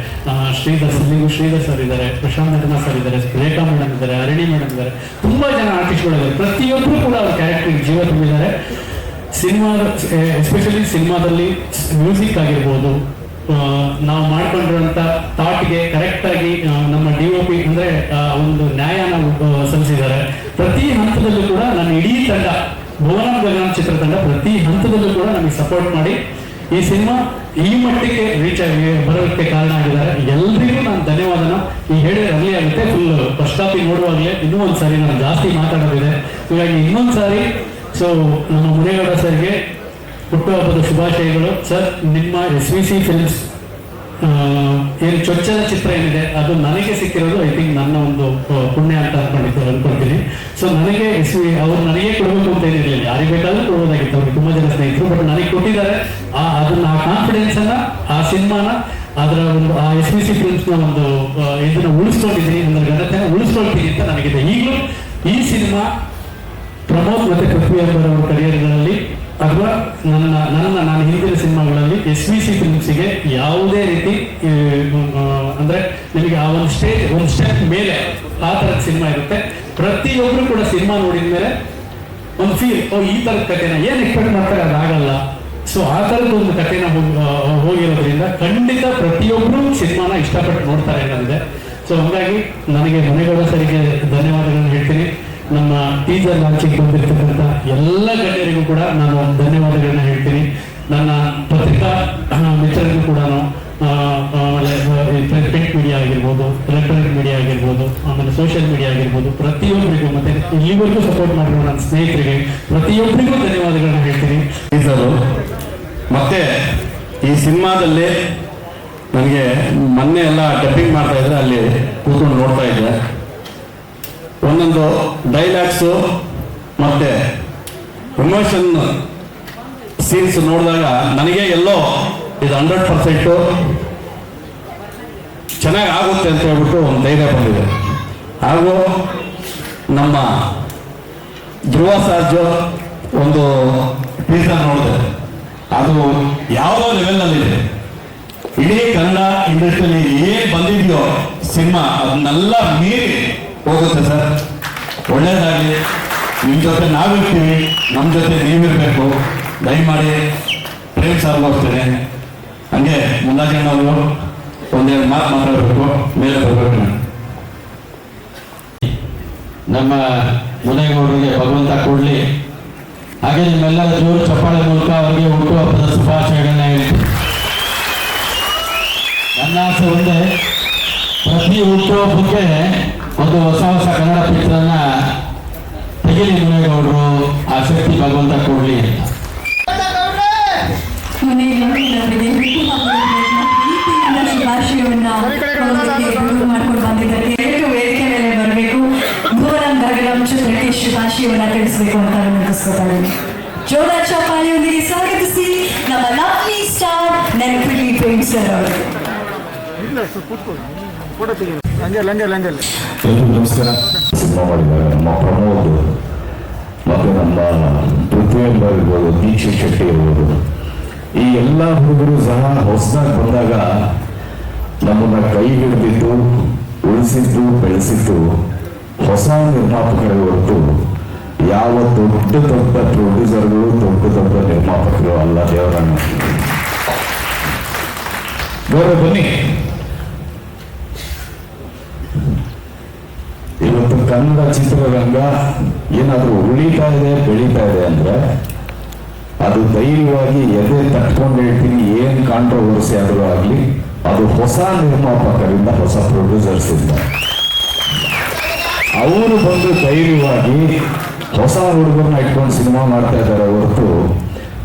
[SPEAKER 6] ಶ್ರೀಧರ್ ಸರ್ ಇದ್ದಾರೆ, ಪ್ರಶಾಂತ್ ನಟನಾ ಸರ್ ಇದ್ದಾರೆ, ರೇಖಾ ಮೇಡಮ್ ಇದ್ದಾರೆ, ಅರಣಿ ಮೇಡಮ್ ಇದ್ದಾರೆ, ತುಂಬಾ ಜನ ಆರ್ಟಿಸ್ಟ್ಗಳಿದ್ದಾರೆ. ಪ್ರತಿಯೊಬ್ಬರು ಕೂಡ ಅವ್ರ ಕ್ಯಾರೆಕ್ಟರ್ ಜೀವ ತುಂಬಿದ್ದಾರೆ. ಸಿನಿಮಾ ಎಸ್ಪೆಷಲಿ ಸಿನಿಮಾದಲ್ಲಿ ಮ್ಯೂಸಿಕ್ ಆಗಿರ್ಬೋದು, ನಾವು ಮಾಡ್ಕೊಂಡಿರುವಂತ ಥಾಟ್ಗೆ ಕರೆಕ್ಟ್ ಆಗಿ ನಮ್ಮ DOP ಅಂದ್ರೆ ಒಂದು ನ್ಯಾಯನ ಸಲ್ಲಿಸಿದ್ದಾರೆ. ಪ್ರತಿ ಹಂತದಲ್ಲೂ ಕೂಡ ನನ್ನ ಇಡೀ ತಂಡ, ಭುವನಂ ಗಗನಂ ಚಿತ್ರತಂಡ ಪ್ರತಿ ಹಂತದಲ್ಲೂ ಕೂಡ ನಮಗೆ ಸಪೋರ್ಟ್ ಮಾಡಿ ಈ ಸಿನಿಮಾ ಈ ಮಟ್ಟಿಗೆ ರೀಚ್ ಆಗಿ ಬರೋದಕ್ಕೆ ಕಾರಣ ಆಗಿದ್ದಾರೆ. ಎಲ್ರಿಗೂ ನಾನು ಧನ್ಯವಾದನ ಈ ಹೇಳಿ ಅರ್ಲಿ ಆಗುತ್ತೆ. ಫುಲ್ ಫಸ್ಟ್ ಕಾಪಿ ನೋಡುವಾಗಲೇ ಇನ್ನೂ ಒಂದ್ಸಾರಿ ನಾನು ಜಾಸ್ತಿ ಮಾತಾಡೋದಿದೆ, ಹೀಗಾಗಿ ಇನ್ನೊಂದ್ಸಾರಿ ಸೊ ನಮ್ಮ ಮುನೇಗೌಡ ಸರ್ಗೆ ಹುಟ್ಟುಹಬ್ಬದ ಶುಭಾಶಯಗಳು. ಸರ್, ನಿಮ್ಮ SVC ಫಿಲ್ಮ್ಸ್ ಏನು ಚೊಚ್ಚಲ ಚಿತ್ರ ಏನಿದೆ ಅದು ನನಗೆ ಸಿಕ್ಕಿರೋದು ಐ ಥಿಂಕ್ ನನ್ನ ಒಂದು ಪುಣ್ಯ ಅಂತ ಅನ್ಕೊಳ್ತೀನಿ. ಸೊ ನನಗೆ ಅವ್ರು ನನಗೆ ಕೊಡಬೇಕು ಅಂತ ಏನಿರಲಿಲ್ಲ, ಯಾರಿಗೆ ಬೇಕಾದ್ರೂ ಕೊಡೋದಾಗಿತ್ತು, ಅವ್ರಿಗೆ ತುಂಬಾ ಜನ ಸ್ನೇಹಿತರು, ಬಟ್ ನನಗೆ ಕೊಟ್ಟಿದ್ದಾರೆ. ಅದನ್ನ ಆ ಕಾನ್ಫಿಡೆನ್ಸ್ ಅನ್ನ, ಆ ಸಿನಿಮಾನ, ಅದರ ಒಂದು ಆ SVC ಫಿಲ್ಮ್ಸ್ ನ ಒಂದು ಇದನ್ನ ಉಳಿಸ್ಕೊಂಡಿದ್ದೀನಿ, ಅಂದ್ರೆ ಘನತೆನ ಉಳಿಸ್ಕೊಳ್ತೀನಿ ಅಂತ ನನಗಿದೆ. ಈಗಲೂ ಈ ಸಿನಿಮಾ ಪ್ರಮೋದ್ ಮತ್ತೆ ಪೃಥ್ವಿ ಅವರ ಕರಿಯರ್ಗಳಲ್ಲಿ ಅಥವಾ ನಾನು ಹಿಂದಿನ ಸಿನಿಮಾಗಳಲ್ಲಿ SVC ಫಿಲ್ಮ್ಸಿಗೆ ಯಾವುದೇ ರೀತಿ ಅಂದ್ರೆ ನಿಮಗೆ ಆ ಒಂದು ಸ್ಟೆಪ್ ಮೇಲೆ ಆ ತರದ ಸಿನಿಮಾ ಇರುತ್ತೆ. ಪ್ರತಿಯೊಬ್ರು ಕೂಡ ಸಿನಿಮಾ ನೋಡಿದ ಮೇಲೆ ಒಂದು ಫೀಲ್, ಈ ತರದ ಕಥೆನ ಏನ್ ಎಕ್ಸ್ಪೆಕ್ಟ್ ಮಾಡ್ತಾರೆ ಅದಾಗಲ್ಲ. ಸೊ ಆ ತರದ ಒಂದು ಕಥೆನ ಹೋಗಿರೋದ್ರಿಂದ ಖಂಡಿತ ಪ್ರತಿಯೊಬ್ರು ಸಿನಿಮಾನ ಇಷ್ಟಪಟ್ಟು ನೋಡ್ತಾರೆ ಅನ್ನೋದಿದೆ. ಸೊ ಹಾಗಾಗಿ ನನಗೆ ಮುನೇಗೌಡ ಸರಿಗೆ ಧನ್ಯವಾದಗಳನ್ನು ಹೇಳ್ತೀನಿ. ನಮ್ಮ ಟೀಸರ್ ಲಾಂಚಿಗೆ ಬಂದಿರ್ತಕ್ಕಂಥ ಎಲ್ಲ ಗಣ್ಯರಿಗೂ ಕೂಡ ನಾನು ಧನ್ಯವಾದಗಳನ್ನ ಹೇಳ್ತೀನಿ. ನನ್ನ ಪತ್ರಿಕಾ ಮಿತ್ರರಿಗೂ ಕೂಡ ಪ್ರಿಂಟ್ ಮೀಡಿಯಾ ಆಗಿರ್ಬೋದು, ಎಲೆಕ್ಟ್ರಾನಿಕ್ ಮೀಡಿಯಾ ಆಗಿರ್ಬೋದು, ಆಮೇಲೆ ಸೋಷಿಯಲ್ ಮೀಡಿಯಾ ಆಗಿರ್ಬೋದು, ಪ್ರತಿಯೊಬ್ಬರಿಗೂ ಮತ್ತೆ ಇಲ್ಲಿವರೆಗೂ ಸಪೋರ್ಟ್ ಮಾಡಿರೋ ನನ್ನ ಸ್ನೇಹಿತರಿಗೆ ಪ್ರತಿಯೊಬ್ಬರಿಗೂ ಧನ್ಯವಾದಗಳನ್ನ ಹೇಳ್ತೀನಿ.
[SPEAKER 3] ಟೀಸರು ಮತ್ತೆ ಈ ಸಿನಿಮಾದಲ್ಲಿ ನನಗೆ ಮೊನ್ನೆ ಎಲ್ಲ ಡಬ್ಬಿಂಗ್ ಮಾಡ್ತಾ ಇದ್ರೆ ಅಲ್ಲಿ ಕೂತ್ಕೊಂಡು ನೋಡ್ತಾ ಇದ್ದೆ. ಒಂದೊಂದು ಡೈಲಾಗ್ಸು ಮತ್ತೆ ಪ್ರಮೋಷನ್ ಸೀನ್ಸ್ ನೋಡಿದಾಗ ನನಗೆ ಎಲ್ಲೋ ಇದು 100% ಚೆನ್ನಾಗಿ ಆಗುತ್ತೆ ಅಂತ ಹೇಳ್ಬಿಟ್ಟು ಒಂದು ಧೈರ್ಯ ಬಂದಿದೆ. ಹಾಗೂ ನಮ್ಮ ಧ್ರುವ ಸರ್ಜು ಒಂದು ಟೀಸರ್ ನೋಡಿದೆ, ಅದು ಯಾವುದೋ ಲೆವೆಲ್ನಲ್ಲಿದೆ. ಇಡೀ ಕನ್ನಡ ಇಂಡಸ್ಟ್ರಿಯಲ್ಲಿ ಏನ್ ಬಂದಿದೆಯೋ ಸಿನಿಮಾ ಅದನ್ನೆಲ್ಲ ಮೀರಿ ಹೋಗುತ್ತೆ ಸರ್. ಒಳ್ಳೇದಾಗಲಿ. ನಿಮ್ಮ ಜೊತೆ ನಾವಿರ್ತೀವಿ, ನಮ್ಮ ಜೊತೆ ನೀವಿರ್ಬೇಕು. ದಯಮಾಡಿ ಪ್ರೇಮ್ ಸರ್ ಹೋಗ್ತೇನೆ, ಹಂಗೆ ಮುನ್ನಾಜಣ್ಣವರು ಒಂದೆರಡು ಮಾತು ಮಾತಾಡಬೇಕು, ಮೇಲೆ ಬರಬೇಕು.
[SPEAKER 6] ನಮ್ಮ ಮುನೇಗೌಡರಿಗೆ ಭಗವಂತ ಕೊಡ್ಲಿ. ಹಾಗೆ ನಿಮ್ಮೆಲ್ಲರ ಜೋರು ಚಪ್ಪಾಳೆ ಮೂಲಕ ಅವರಿಗೆ ಹುಟ್ಟುಹಬ್ಬದ ಶುಭಾಶಯಗಳನ್ನ ಹೇಳ್ತೀನಿ. ನನ್ನ ಆಸೆ ಒಂದೇ, ಪ್ರತಿ ಹುಟ್ಟುಹಬ್ಬಕ್ಕೆ ಒಂದು ಹೊಸ ಹೊಸ ಕನ್ನಡ ಪಿಕ್ಚರನ್ನ ತೆಗಿಲಿ ಮುನೇಗೌಡರು. ಆ ಶಕ್ತಿ ಭಗವಂತ ಕೊಡ್ಲಿ.
[SPEAKER 1] ಮುನೇಗೌಡರವರಿಗೆ ಹುಟ್ಟುಹಬ್ಬದ ಶುಭಾಶಯವನ್ನ ಮಾಡ್ಕೊಂಡು ಬಂದಿದ್ದಾರೆ. ದಯವಿಟ್ಟು ವೇದಿಕೆ ಮೇಲೆ ಬರಬೇಕು. ಭುವನಂ ಗಗನಂ ಚಿತ್ರಕ್ಕೆ ಶುಭಾಶಯವನ್ನ ತಿಳಿಸಬೇಕು ಅಂತ ವಿನಂತಿಸ್ಕೊತಾರೆ. ಜೋರ ಚಪ್ಪಾಳೆಯೊಂದಿಗೆ ಸ್ವಾಗತಿಸಿ ನಮ್ಮ ಲವ್ಲಿ ಸ್ಟಾರ್ ನೆನಪಿಡಿ ಪ್ರೇಮ್ ಸರ್ ಅವರು.
[SPEAKER 3] ಎಲ್ರಿಗೂ ನಮಸ್ಕಾರ. ಸಿನಿಮಾ ಮಾಡಿದ್ದಾರೆ ನಮ್ಮ ಪ್ರಮೋದ್ ಮತ್ತು ನಮ್ಮ ಪೃಥ್ವಿ ಇರ್ಬೋದು, ದೀಕ್ಷಿತ್ ಶೆಟ್ಟಿ ಇರ್ಬೋದು. ಈ ಎಲ್ಲ ಹುಡುಗರು ಸಹ ಹೊಸದಾಗಿ ಬಂದಾಗ ನಮ್ಮನ್ನ ಕೈ ಹಿಡಿದಿದ್ದು, ಉಳಿಸಿದ್ದು, ಬೆಳೆಸಿದ್ದು ಹೊಸ ನಿರ್ಮಾಪಕರೇ ಹೊರತು ಯಾವ ದೊಡ್ಡ ದೊಡ್ಡ ಪ್ರೊಡ್ಯೂಸರ್ಗಳು, ದೊಡ್ಡ ದೊಡ್ಡ ನಿರ್ಮಾಪಕರು ಅಲ್ಲ. ದೇವರನ್ನ ಗೌರವ ಬನ್ನಿ. ಇವತ್ತು ಕನ್ನಡ ಚಿತ್ರರಂಗ ಏನಾದರೂ ಉಳಿತಾ ಇದೆ, ಬೆಳೀತಾ ಇದೆ ಅಂದ್ರೆ ಅದು ಧೈರ್ಯವಾಗಿ ಎದೆ ತಟ್ಕೊಂಡು ಹೇಳ್ತೀನಿ, ಏನ್ ಕಾಂಟ್ರವರ್ಸಿ ಆದರೂ ಆಗಲಿ ಅದು ಹೊಸ ನಿರ್ಮಾಪಕರಿಂದ, ಹೊಸ ಪ್ರೊಡ್ಯೂಸರ್ಸ್ ಇಂದ ಅವರು ಬಂದು ಧೈರ್ಯವಾಗಿ ಹೊಸ ಹುಡುಗರನ್ನ ಇಟ್ಕೊಂಡು ಸಿನಿಮಾ ಮಾಡ್ತಾ ಇದ್ದಾರೆ ಹೊರತು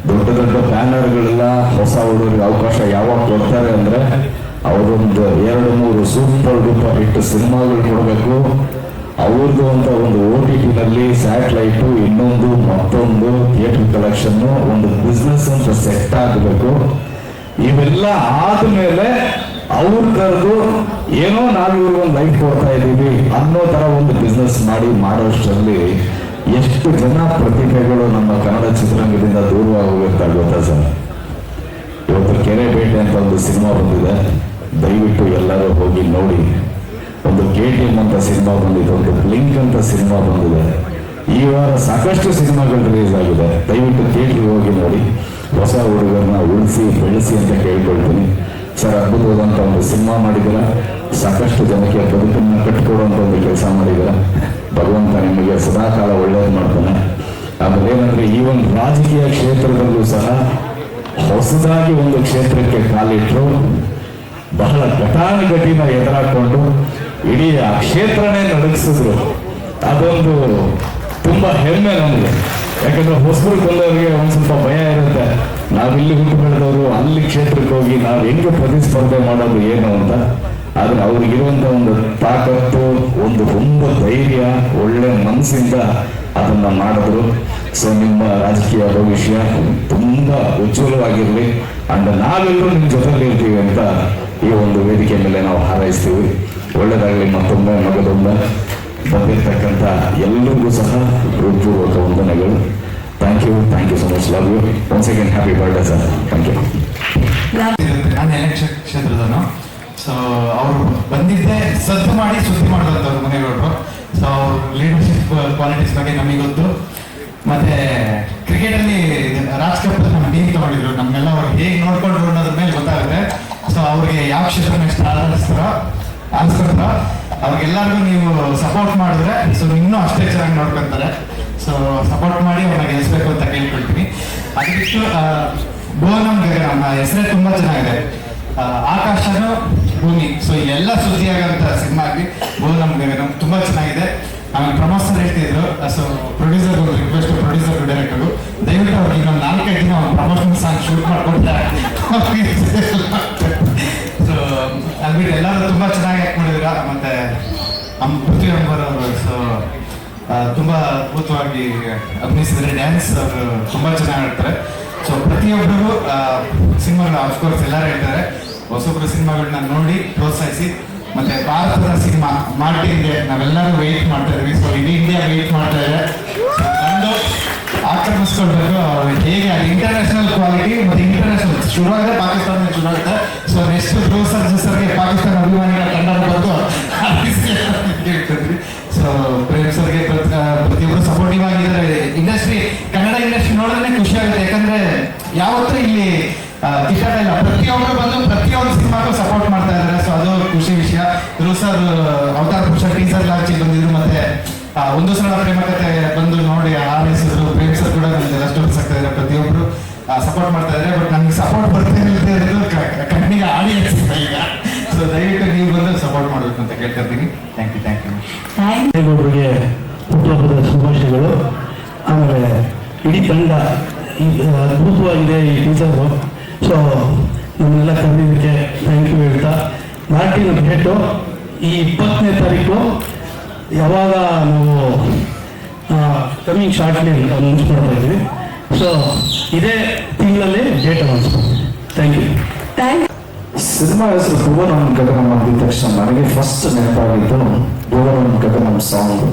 [SPEAKER 3] ದೊಡ್ಡ ದೊಡ್ಡ ಬ್ಯಾನರ್ಗಳೆಲ್ಲ ಹೊಸ ಹುಡುಗರಿಗೆ ಅವಕಾಶ ಯಾವಾಗ ಕೊಡ್ತಾರೆ ಅಂದ್ರೆ ಅವರೊಂದು 2-3 ಸೂಪರ್ ಡೂಪರ್ ಹಿಟ್ ಸಿನಿಮಾಗಳು ಕೊಡಬೇಕು. ಅವ್ರದ್ದು ಅಂತ ಒಂದು OTT-ನಲ್ಲಿ ಸ್ಯಾಟಲೈಟು, ಇನ್ನೊಂದು ಮತ್ತೊಂದು ಥಿಯೇಟರ್ ಕಲೆಕ್ಷನ್, ಒಂದು ಬಿಸ್ನೆಸ್ ಅಂತ ಸೆಟ್ ಆಗಬೇಕು. ಇವೆಲ್ಲ ಆದ್ಮೇಲೆ ಅವ್ರ ಕರೆದು ಏನೋ ನಾವಿವ್ರಿಗೆ ಒಂದು ಲೈಫ್ ಕೊಡ್ತಾ ಇದ್ದೀವಿ ಅನ್ನೋ ತರ ಒಂದು ಬಿಸ್ನೆಸ್ ಮಾಡೋಷ್ಟರಲ್ಲಿ ಎಷ್ಟು ಜನ ಪ್ರತಿಭೆಗಳು ನಮ್ಮ ಕನ್ನಡ ಚಿತ್ರರಂಗದಿಂದ ದೂರವಾಗಿ ಹೋಗಿರ್ತಾರೆ ಗೊತ್ತಾ ಸರ್. ಇವತ್ತು ಕೆರೆ ಬೇಟೆ ಅಂತ ಒಂದು ಸಿನಿಮಾ ಬಂದಿದೆ, ದಯವಿಟ್ಟು ಎಲ್ಲರೂ ಹೋಗಿ ನೋಡಿ. ಒಂದು KTM ಅಂತ ಸಿನಿಮಾ ಬಂದಿದೆ, ಒಂದು ಬ್ಲಿಂಕ್ ಅಂತ ಸಿನಿಮಾ ಬಂದಿದೆ. ಈ ವಾರ ಸಾಕಷ್ಟು ಸಿನಿಮಾಗಳು ರಿಲೀಸ್ ಆಗಿದೆ. ದಯವಿಟ್ಟು ಥಿಯೇಟರ್ಗೆ ಹೋಗಿ ನೋಡಿ. ಹೊಸ ಹುಡುಗರನ್ನ ಉಳಿಸಿ ಬೆಳೆಸಿ ಅಂತ ಕೇಳ್ಕೊಳ್ತೀನಿ ಸರ್. ಅದ್ಭುತವಾದಂಥ ಒಂದು ಸಿನಿಮಾ ಮಾಡಿದ್ದೀರ, ಸಾಕಷ್ಟು ಜನಕ್ಕೆ ಬದುಕನ್ನು ಕಟ್ಟಿಕೊಡುವಂಥ ಒಂದು ಕೆಲಸ ಮಾಡಿದ್ದೀರ. ಭಗವಂತ ನಿಮಗೆ ಸದಾಕಾಲ ಒಳ್ಳೇದು ಮಾಡ್ತಾನೆ. ಆಮೇಲೆ ಏನಂದ್ರೆ ಈ ಒಂದು ರಾಜಕೀಯ ಕ್ಷೇತ್ರದಲ್ಲೂ ಸಹ ಹೊಸದಾಗಿ ಒಂದು ಕ್ಷೇತ್ರಕ್ಕೆ ಕಾಲಿಟ್ಟರು, ಬಹಳ ಘಟಾನುಘಟಿನ ಎದುರಾಕೊಂಡು ಇಡೀ ಆ ಕ್ಷೇತ್ರನೇ ನಡಗಿಸಿದ್ರು. ಅದೊಂದು ತುಂಬಾ ಹೆಮ್ಮೆ ನಮಗೆ. ಯಾಕಂದ್ರೆ ಹೊಸಬರು ಬಂದವರಿಗೆ ಒಂದ್ ಸ್ವಲ್ಪ ಭಯ ಇರುತ್ತೆ, ನಾವಿಲ್ಲಿ ಹುಟ್ಟು ಬೆಳೆದವರು ಅಲ್ಲಿ ಕ್ಷೇತ್ರಕ್ಕೆ ಹೋಗಿ ನಾವು ಹೆಂಗೆ ಪ್ರತಿಸ್ಪರ್ಧೆ ಮಾಡೋದು ಏನು ಅಂತ. ಆದ್ರೆ ಅವ್ರಿಗಿರುವಂತ ಒಂದು ತಾಕತ್ತು, ಒಂದು ತುಂಬ ಧೈರ್ಯ, ಒಳ್ಳೆ ಮನಸ್ಸಿಂದ ಅದನ್ನ ಮಾಡಿದ್ರು. ಸೊ ನಿಮ್ಮ ರಾಜಕೀಯ ಭವಿಷ್ಯ ತುಂಬಾ ಉಜ್ವಲವಾಗಿರ್ಲಿ ಅಂಡ್ ನಾವೆಲ್ಲರೂ ನಿಮ್ಮ ಜೊತೆಲಿ ಇರ್ತೀವಿ ಅಂತ ಈ ಒಂದು ವೇದಿಕೆ ಮೇಲೆ ನಾವು ಹಾರೈಸ್ತೀವಿ. ಒಳ್ಳೆದಾಗಲಿ. ಮತ್ತೊಮ್ಮೆ ಮಗದೊಮ್ಮೆ ಬಂದಿರತಕ್ಕಂಥ ಎಲ್ಲರಿಗೂ ಸಹ ಹೃತ್ಪೂರ್ವಕ ವಂದನೆಗಳು. Thank you so much. Love you once again. Happy birthday sir. Thank you.
[SPEAKER 7] ನಾನು ಎಲೆಕ್ಷನ್ ಕ್ಷೇತ್ರದನು. ಸೊ ಅವರು ಬಂದಿದ್ದೆ ಸದ್ದು ಮಾಡಿ ಸುದ್ದಿ ಮಾಡಿದಂಥವ್ರು ಮುನೇಗೌಡರು. ಸೊ ಅವ್ರ ಲೀಡರ್ಶಿಪ್ ಕ್ವಾಲಿಟೀಸ್ ಬಗ್ಗೆ ನಮಗೆ ಗೊತ್ತು. ಮತ್ತೆ ಕ್ರಿಕೆಟಲ್ಲಿ ರಾಜ್ ಕಪ್ ನಮ್ಮ ಟೀಮ್ ತಗೊಂಡಿದ್ರು. ನಮ್ಗೆಲ್ಲ ಅವ್ರು ಹೇಗೆ ನೋಡ್ಕೊಂಡ್ರು ಅನ್ನೋದ್ರ ಮೇಲೆ ಗೊತ್ತಾಗುತ್ತೆ. ಸೊ ಅವ್ರಿಗೆ ಯಾವ ಕ್ಷೇತ್ರ ಎಷ್ಟು ಆರಿಸ್ತಾರೋ ಅವ್ರಿಗೆಲ್ಲರಿಗೂ ನೀವು ಸಪೋರ್ಟ್ ಮಾಡಿದ್ರೆ ಸೊ ಇನ್ನೂ ಅಷ್ಟೇ ಚೆನ್ನಾಗಿ ನೋಡ್ಕೊಂತಾರೆ. ಸೊ ಸಪೋರ್ಟ್ ಮಾಡಿ ಅವ್ರನ್ನ ಗೆಲ್ಲಿಸ್ಬೇಕು ಅಂತ ಕೇಳ್ಕೊಳ್ತೀನಿ. ಅದಕ್ಕಿಷ್ಟು ಭುವನಂ ಗಗನಂ ಹೆಸರೇ ತುಂಬಾ ಚೆನ್ನಾಗಿದೆ. ಆಕಾಶನು ಭೂಮಿ. ಸೊ ಇಲ್ಲೆಲ್ಲ ಸುದ್ದಿಯಾಗಂತ ಸಿನಿಮಾ ಆಗಿ ಭುವನಂ ಗಗನಂ ತುಂಬಾ ಚೆನ್ನಾಗಿದೆ. ಆಮೇಲೆ ಪ್ರಮೋಷನ್ ಹೇಳ್ತಿದ್ರು. So producer request, producer director ದಯವಿಟ್ಟು ಅವ್ರಿಗೆ ಇನ್ನೊಂದು 4-5 ದಿನ ಪ್ರಮೋಷನ್ ಸಾಂಗ್ ಶೂಟ್ ಮಾಡ್ಕೊಡ್ತಾರೆ. ಸೊ ಅದ್ಬಿಟ್ಟು ಎಲ್ಲರೂ ತುಂಬಾ ಚೆನ್ನಾಗಿ ಆಕ್ಟ್ ಮಾಡಿದ್ರ. ಮತ್ತೆ ನಮ್ಮ ಪೃಥ್ವಿ ಅವರು ಸೊ ತುಂಬಾ ಅದ್ಭುತವಾಗಿ ಅಭಿನಯಿಸಿದ್ರೆ. ಡ್ಯಾನ್ಸ್ ಅವರು ತುಂಬಾ ಚೆನ್ನಾಗಿ ಆಡ್ತಾರೆ. ಸೊ ಪ್ರತಿಯೊಬ್ಬರಿಗೂ ಸಿನಿಮಾಗಳು ಅಫ್ಕೋರ್ಸ್ ಎಲ್ಲರೂ ಹೇಳ್ತಾರೆ, ಹೊಸೊಬ್ಬರು ಸಿನಿಮಾಗಳನ್ನ ನೋಡಿ ಪ್ರೋತ್ಸಾಹಿಸಿ. ಮತ್ತೆ ಭಾರತದ ಸಿನಿಮಾ ಮಾರ್ಟಿನ್ಗೆ ನಾವೆಲ್ಲರೂ ವೆಯ್ಟ್ ಮಾಡ್ತಾ ಇದ್ವಿ. ಸೊ ಇಡೀ ಇಂಡಿಯಾ ವೆಯ್ಟ್ ಮಾಡ್ತಾ ಇದೆ. ಆಕ್ರಮಿಸ್ಕೊಳ್ಬೇಕು. ಹೇಗೆ ಅದು ಇಂಟರ್ನ್ಯಾಷನಲ್ ಕ್ವಾಲಿಟಿ ಮತ್ತು ಇಂಟರ್ನ್ಯಾಷನಲ್ ಶುರುವಾದರೆ ಪಾಕಿಸ್ತಾನ ಶುರುವಾಗುತ್ತೆ. ಸೊ ನೆಕ್ಸ್ಟ್ ಧ್ರುವ ಸರ್ಗೆ ಪಾಕಿಸ್ತಾನ ಅಭಿಮಾನಿಗಳ ತಂಡ ಬಂದು ಹೇಳ್ತಿದ್ವಿ. ಸೊ ಪ್ರೇಮ್ ಸರ್ಗೆ ಪ್ರತಿಯೊಬ್ಬರು ಸಪೋರ್ಟಿವ್ ಆಗಿದ್ದಾರೆ. ಇಂಡಸ್ಟ್ರಿ, ಕನ್ನಡ ಇಂಡಸ್ಟ್ರಿ ನೋಡಿದ್ರೆ ಖುಷಿ ಆಗುತ್ತೆ. ಯಾಕಂದ್ರೆ ಯಾವತ್ತೂ ಇಲ್ಲಿ ಕಿತ್ತಾಟ ಇಲ್ಲ. ಪ್ರತಿಯೊಬ್ಬರು ಬಂದು ಪ್ರತಿಯೊಂದು ಸಿನಿಮಾಗೂ ಸಪೋರ್ಟ್ ಮಾಡ್ತಾ ಇದ್ದಾರೆ. ಸೊ ಅದು ಖುಷಿ ವಿಷಯ. ಧ್ರುವ ಸರ್ ಅವತಾರ ಪುರುಷ ಟೀಸರ್ ಲಾಂಚಿ ಬಂದಿದ್ರು, ಮತ್ತೆ ಒಂದು ಸಲ ಪ್ರೇಮಕತೆ ಬಂದು ನೋಡಿ ಆರೈಸಿದ್ರು. ಪ್ರೇಮ್ ಸರ್ ಕೂಡ ನಮ್ಗೆ ಸ್ಟೋರೀಸ್ ಆಗ್ತಾ ಇದ್ದಾರೆ. ಪ್ರತಿಯೊಬ್ಬರು ಸಪೋರ್ಟ್ ಮಾಡ್ತಾ ಇದ್ದಾರೆ. ಬಟ್ ನಮ್ಗೆ ಸಪೋರ್ಟ್ ಬರ್ತಾ ಇರೋದು ಕಣ್ಣಿಗೆ ಆಡಿಯನ್ಸ್ ಈಗ. ಸೊ ದಯವಿಟ್ಟು ನೀವು ಬಂದು ಸಪೋರ್ಟ್ ಮಾಡಬೇಕು ಅಂತ ಕೇಳ್ತಿರ್ತೀನಿ. Thank you.
[SPEAKER 8] ದೇವೇಗೌಡರಿಗೆ ಹುಟ್ಟುಹಬ್ಬದ ಶುಭಾಶಯಗಳು. ಆಮೇಲೆ ಇಡೀ ತಂಡ ಅದ್ಭುತವಾಗಿದೆ ಈ ಟೀಚರು. ಸೊ ನಮ್ಮನ್ನೆಲ್ಲ ಕರೆದಿದ್ದಕ್ಕೆ ಥ್ಯಾಂಕ್ ಯು ಹೇಳ್ತಾ, ನಾಟಿನ ಭೇಟು ಈ 20ನೇ ತಾರೀಕು ಯಾವಾಗ ನಾವು ಕಮಿಂಗ್ ಶಾರ್ಟ್ಲಿ ಅನೌನ್ಸ್ ಮಾಡ್ತಾ ಇದ್ದೀವಿ. ಸೊ ಇದೇ ತಿಂಗಳಲ್ಲಿ ಡೇಟ್ ಅನೌನ್ಸ್ ಮಾಡ್ತೀವಿ. Thank you.
[SPEAKER 4] ಸಿನಿಮಾ ಹೆಸರು ಭುವನಂ ಗಗನಂ ಅಂದಿದ ತಕ್ಷಣ ನನಗೆ ಫಸ್ಟ್ ನೆನಪಾಗಿದ್ದು ಭುವನಂ ಗಗನಂ ಸಾಂಗ್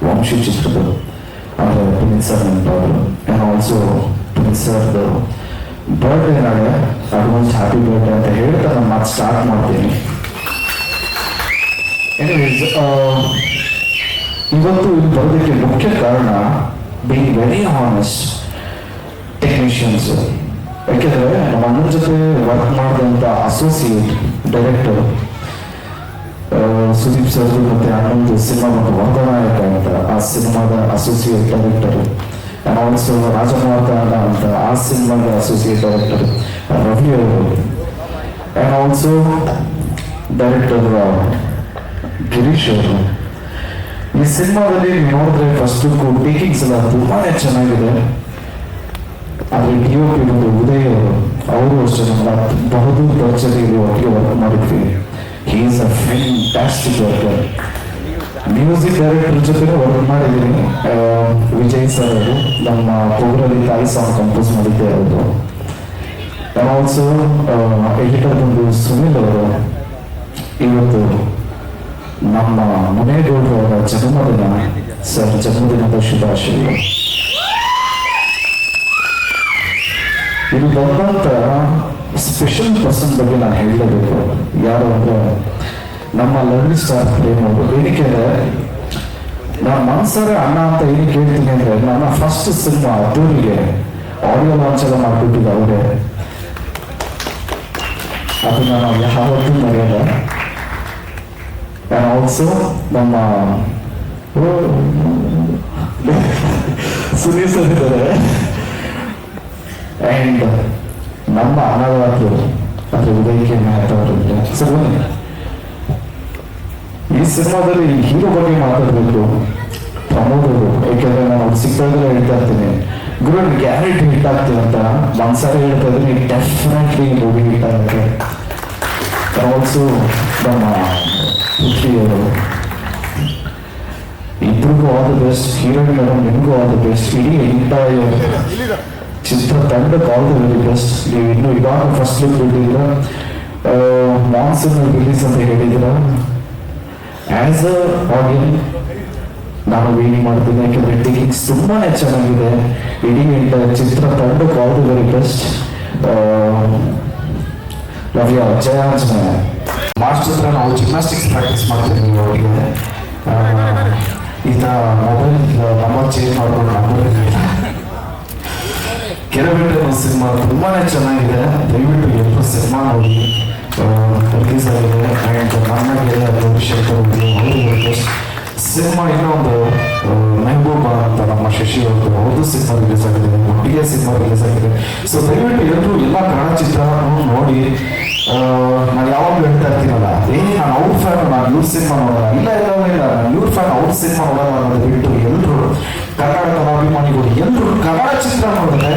[SPEAKER 4] ವಂಶಿ ಚಿತ್ರದ. ಆದರೆ ಪುನೀತ್ ಸರ್ ನೆನಪಾದರು. ಆ್ಯಂಡ್ ಆಲ್ಸೋ ಪುನೀತ್ ಸರ್ದು ಬರ್ಡೇ ನಾಳೆ ಅಡ್ವಾನ್ಸ್ ಹ್ಯಾಪಿ ಬರ್ಡೇ ಅಂತ ಹೇಳ್ತಾ ನಾನು ಮಾತು ಸ್ಟಾರ್ಟ್ ಮಾಡ್ತೀನಿ. ಎನಿವೇಸ್, ಇವತ್ತು ಇಲ್ಲಿ ಬರೋದಕ್ಕೆ ಮುಖ್ಯ ಕಾರಣ ಬೀಂಗ್ ವೆರಿ ಹಾನೆಸ್ಟ್ ಟೆಕ್ನಿಷಿಯನ್ಸ್. ಯಾಕೆಂದರೆ ನಮ್ಮ ಅಣ್ಣನ ಜೊತೆ ವರ್ಕ್ ಮಾಡಿದಂಥ ಅಸೋಸಿಯೇಟ್ ಡೈರೆಕ್ಟರ್ ಸುದೀಪ್ ಸರ್ ಮತ್ತು ಅಣ್ಣಂದು ಸಿನಿಮಾ ಮತ್ತು ವರ್ಧನಾಯಕ ಅಂತ ಆ ಸಿನಿಮಾದ ಅಸೋಸಿಯೇಟ್ ಡೈರೆಕ್ಟರ್, ಆ್ಯಂಡ್ ಆಲ್ಸೋ ರಾಜಮಾರ್ತಾಂಡ ಅಂತ ಆ ಸಿನಿಮಾದ ಅಸೋಸಿಯೇಟ್ ಡೈರೆಕ್ಟರ್ ರವಿ ಅವರು, ಆ್ಯಂಡ್ ಆಲ್ಸೋ ಡೈರೆಕ್ಟರ್ ಗಿರೀಶ್ ಅವರು. ಈ ಸಿನಿಮಾದಲ್ಲಿ ನೀವು ನೋಡಿದ್ರೆ ಫಸ್ಟ್ ಟೇಕಿಂಗ್ಸ್ ಎಲ್ಲ ತುಂಬಾ ಚೆನ್ನಾಗಿದೆ. ಆದರೆ DOP ಬಂದು ಉದಯ್ ಅವರು ಅಷ್ಟೇ ನಮ್ಮ ಬಹುದೂರ್ ದರ್ಜೆಯಲ್ಲಿ ಒಟ್ಟಿಗೆ ವರ್ಕ್ ಮಾಡಿದ್ವಿ. He is a fantastic worker. Music director ಜೊತೆ ವರ್ಕ್ ಮಾಡಿದ್ದೀನಿ. ವಿಜಯ್ ಸರ್ ಅವರು ನಮ್ಮ ಪೋಗ್ರಲ್ಲಿ ತಾಯಿ ಸಾಂಗ್ ಕಂಪೋಸ್ ಮಾಡಿದ್ದೆ ಅವರು. ಆ್ಯಂಡ್ ಆಲ್ಸೋ ಎಡಿಟರ್ ಬಂದು ಸುನಿಲ್ ಅವರು. ಇವತ್ತು ನಮ್ಮ ಮುನೇಗೌಡರು ಅವರ ಜನ್ಮದಿನ. ಸರ್ ಜನ್ಮದಿನದ ಶುಭಾಶಯಗಳು. ಇಲ್ಲಿ ಬಂದಂತ ಸ್ಪೆಷಲ್ ಪರ್ಸನ್ ಬಗ್ಗೆ ನಾನು ಹೇಳಲೇಬೇಕು. ಯಾರು ಅಂದ್ರೆ ನಮ್ಮ ಲವ್ಲಿ ಸ್ಟಾರ್ ಪ್ರೇಮ್ ಅವರು. ಏನಕ್ಕೆ ನಾನು ಮನ್ಸರೆ ಅಣ್ಣ ಅಂತ ಏನಕ್ಕೆ ಹೇಳ್ತೀನಿ ಅಂದ್ರೆ, ನನ್ನ ಫಸ್ಟ್ ಸಿನಿಮಾ ಅದ್ದೂರಿಗೆ ಆಡಿಯೋ ಲಾಂಚ್ ಎಲ್ಲ ಮಾಡಿಬಿಟ್ಟಿದ್ದೆ ಅವರೇ. ಅದನ್ನ ನಾವು ಯಾವತ್ತೂ ಮರೆಯಲ್ಲ. ಆ್ಯಂಡ್ ಆಲ್ಸೋ ನಮ್ಮ ಸುನೀಲ್ ಸರ್ ಇದ್ದಾರೆ. ಆ್ಯಂಡ್ ನಮ್ಮ ಅನ್ನದಾತರು ಅಂದರೆ ಉದಯಕ್ಕೆ ಮೆಹ್ತಾವರಿದ್ದಾರೆ. ಸರ್ ಬನ್ನಿ. ಈ ಸಿನಿಮಾದಲ್ಲಿ ಹೀರೋ ಬಗ್ಗೆ ಮಾತಾಡಬೇಕು ಪ್ರಮೋದ್ ಅವರು. ಯಾಕೆಂದರೆ ನಾನು ಅವ್ರು ಸಿಕ್ಕಾಗಲೇ ಹೇಳ್ತಾ ಇರ್ತೀನಿ, ಗುರು ಗ್ಯಾರಂಟಿ ಹಿಟ್ ಆಗ್ತೀನಿ ಅಂತ. ಒಂದ್ಸಾರಿ ಹೇಳ್ತಾ ಇದ್ದೀನಿ, ಡೆಫಿನೆಟ್ಲಿ ಮೂವಿ ಹಿಟ್ ಆಗುತ್ತೆ. ಆಲ್ಸೋ ನಮ್ಮ ಪೃಥ್ವಿಯವರು. ಇಬ್ಬರಿಗೂ all the best. Heroine madam ನಿಮಗೂ ಆಲ್ ದ ಬೆಸ್ಟ್. ಇಡೀ ಎಂಟೈರ್ ಚಿತ್ರ ತಂಡಕ್ಕೆ ಆಲ್ ದ ವೆರಿ ಬೆಸ್ಟ್. ನೀವು ಇನ್ನೂ ಇವಾಗ ಫಸ್ಟ್ ಲುಕ್ ಬಿಟ್ಟಿದ್ದೀರ, ಮಾನ್ಸೂನ್ ರಿಲೀಸ್ ಅಂತ ಹೇಳಿದ್ದೀರ. ಆ್ಯಸ್ ಅ ಆಡಿಯನ್ಸ್ ನಾನು ವೇಟ್ ಮಾಡ್ತೀನಿ. ಯಾಕೆಂದರೆ ಟೇಕಿಂಗ್ಸ್ ತುಂಬಾ ಚೆನ್ನಾಗಿದೆ. ಇಡೀ ಎಂಟೈರ್ ಚಿತ್ರ ತಂಡಕ್ಕೆ ಆಲ್ ದ ವೆರಿ ಬೆಸ್ಟ್. ರವಿಯ ಜಯಾಂಜನೇಯ ಮಾಸ್ಟರ್ ಹತ್ರ ನಾವು ಜಿಮ್ನಾಸ್ಟಿಕ್ಸ್ ಪ್ರಾಕ್ಟೀಸ್ ಮಾಡ್ತೀವಿ ಅವರಿಗೆ. ಈತ ಮೊಬೈಲ್ ನಂಬರ್ ಚೇಂಜ್ ಮಾಡ್ಕೊಂಡು ನಂಬರ್ ಕೆರೆಬಿಟ್ಟು ಸಿನಿಮಾ ತುಂಬಾ ಚೆನ್ನಾಗಿದೆ. ದಯವಿಟ್ಟು ಎಲ್ಲರೂ ಸಿನಿಮಾ ನೋಡಿ. ರಿಲೀಸ್ ಆಗಿದೆ. ಆ್ಯಂಡ್ ನನ್ನ ಗೆಳೆಯ ಶೇಖರ್ ಅವರು ಸಿನಿಮಾ ಇನ್ನೊಂದು ಮೆಹಬೂಬಾ ಅಂತ ನಮ್ಮ ಶಶಿ ಅವ್ರದ್ದು ಸಿನಿಮಾ ರಿಲೀಸ್ ಆಗಿದೆ. ಒಟ್ಟಿಗೆ ಸಿನಿಮಾ ರಿಲೀಸ್ ಆಗಿದೆ. ಸೊ ದಯವಿಟ್ಟು ಎಲ್ಲರೂ ಎಲ್ಲ ಕನ್ನಡ ಚಿತ್ರ ನೋಡಿ. ನಾನು ಯಾವಾಗಲೂ ಹೇಳ್ತಾ ಇರ್ತೀನಲ್ಲ, ನಾನು ಅವ್ರ ಫ್ಯಾನ್, ನಾನು ಇವ್ರ ಸಿನಿಮಾ ನೋಡೋಣ. ಇಲ್ಲ ನಾನು ಇವ್ರ ಫ್ಯಾನ್, ಅವ್ರ ಸಿನಿಮಾ ನೋಡೋಣ ಅನ್ನೋದು ಬಿಟ್ಟು ಎಲ್ಲರೂ ಕನ್ನಡ ಅಭಿಮಾನಿಗಳು ಎಲ್ಲರೂ ಕನ್ನಡ ಚಿತ್ರ ನೋಡಿದ್ರೆ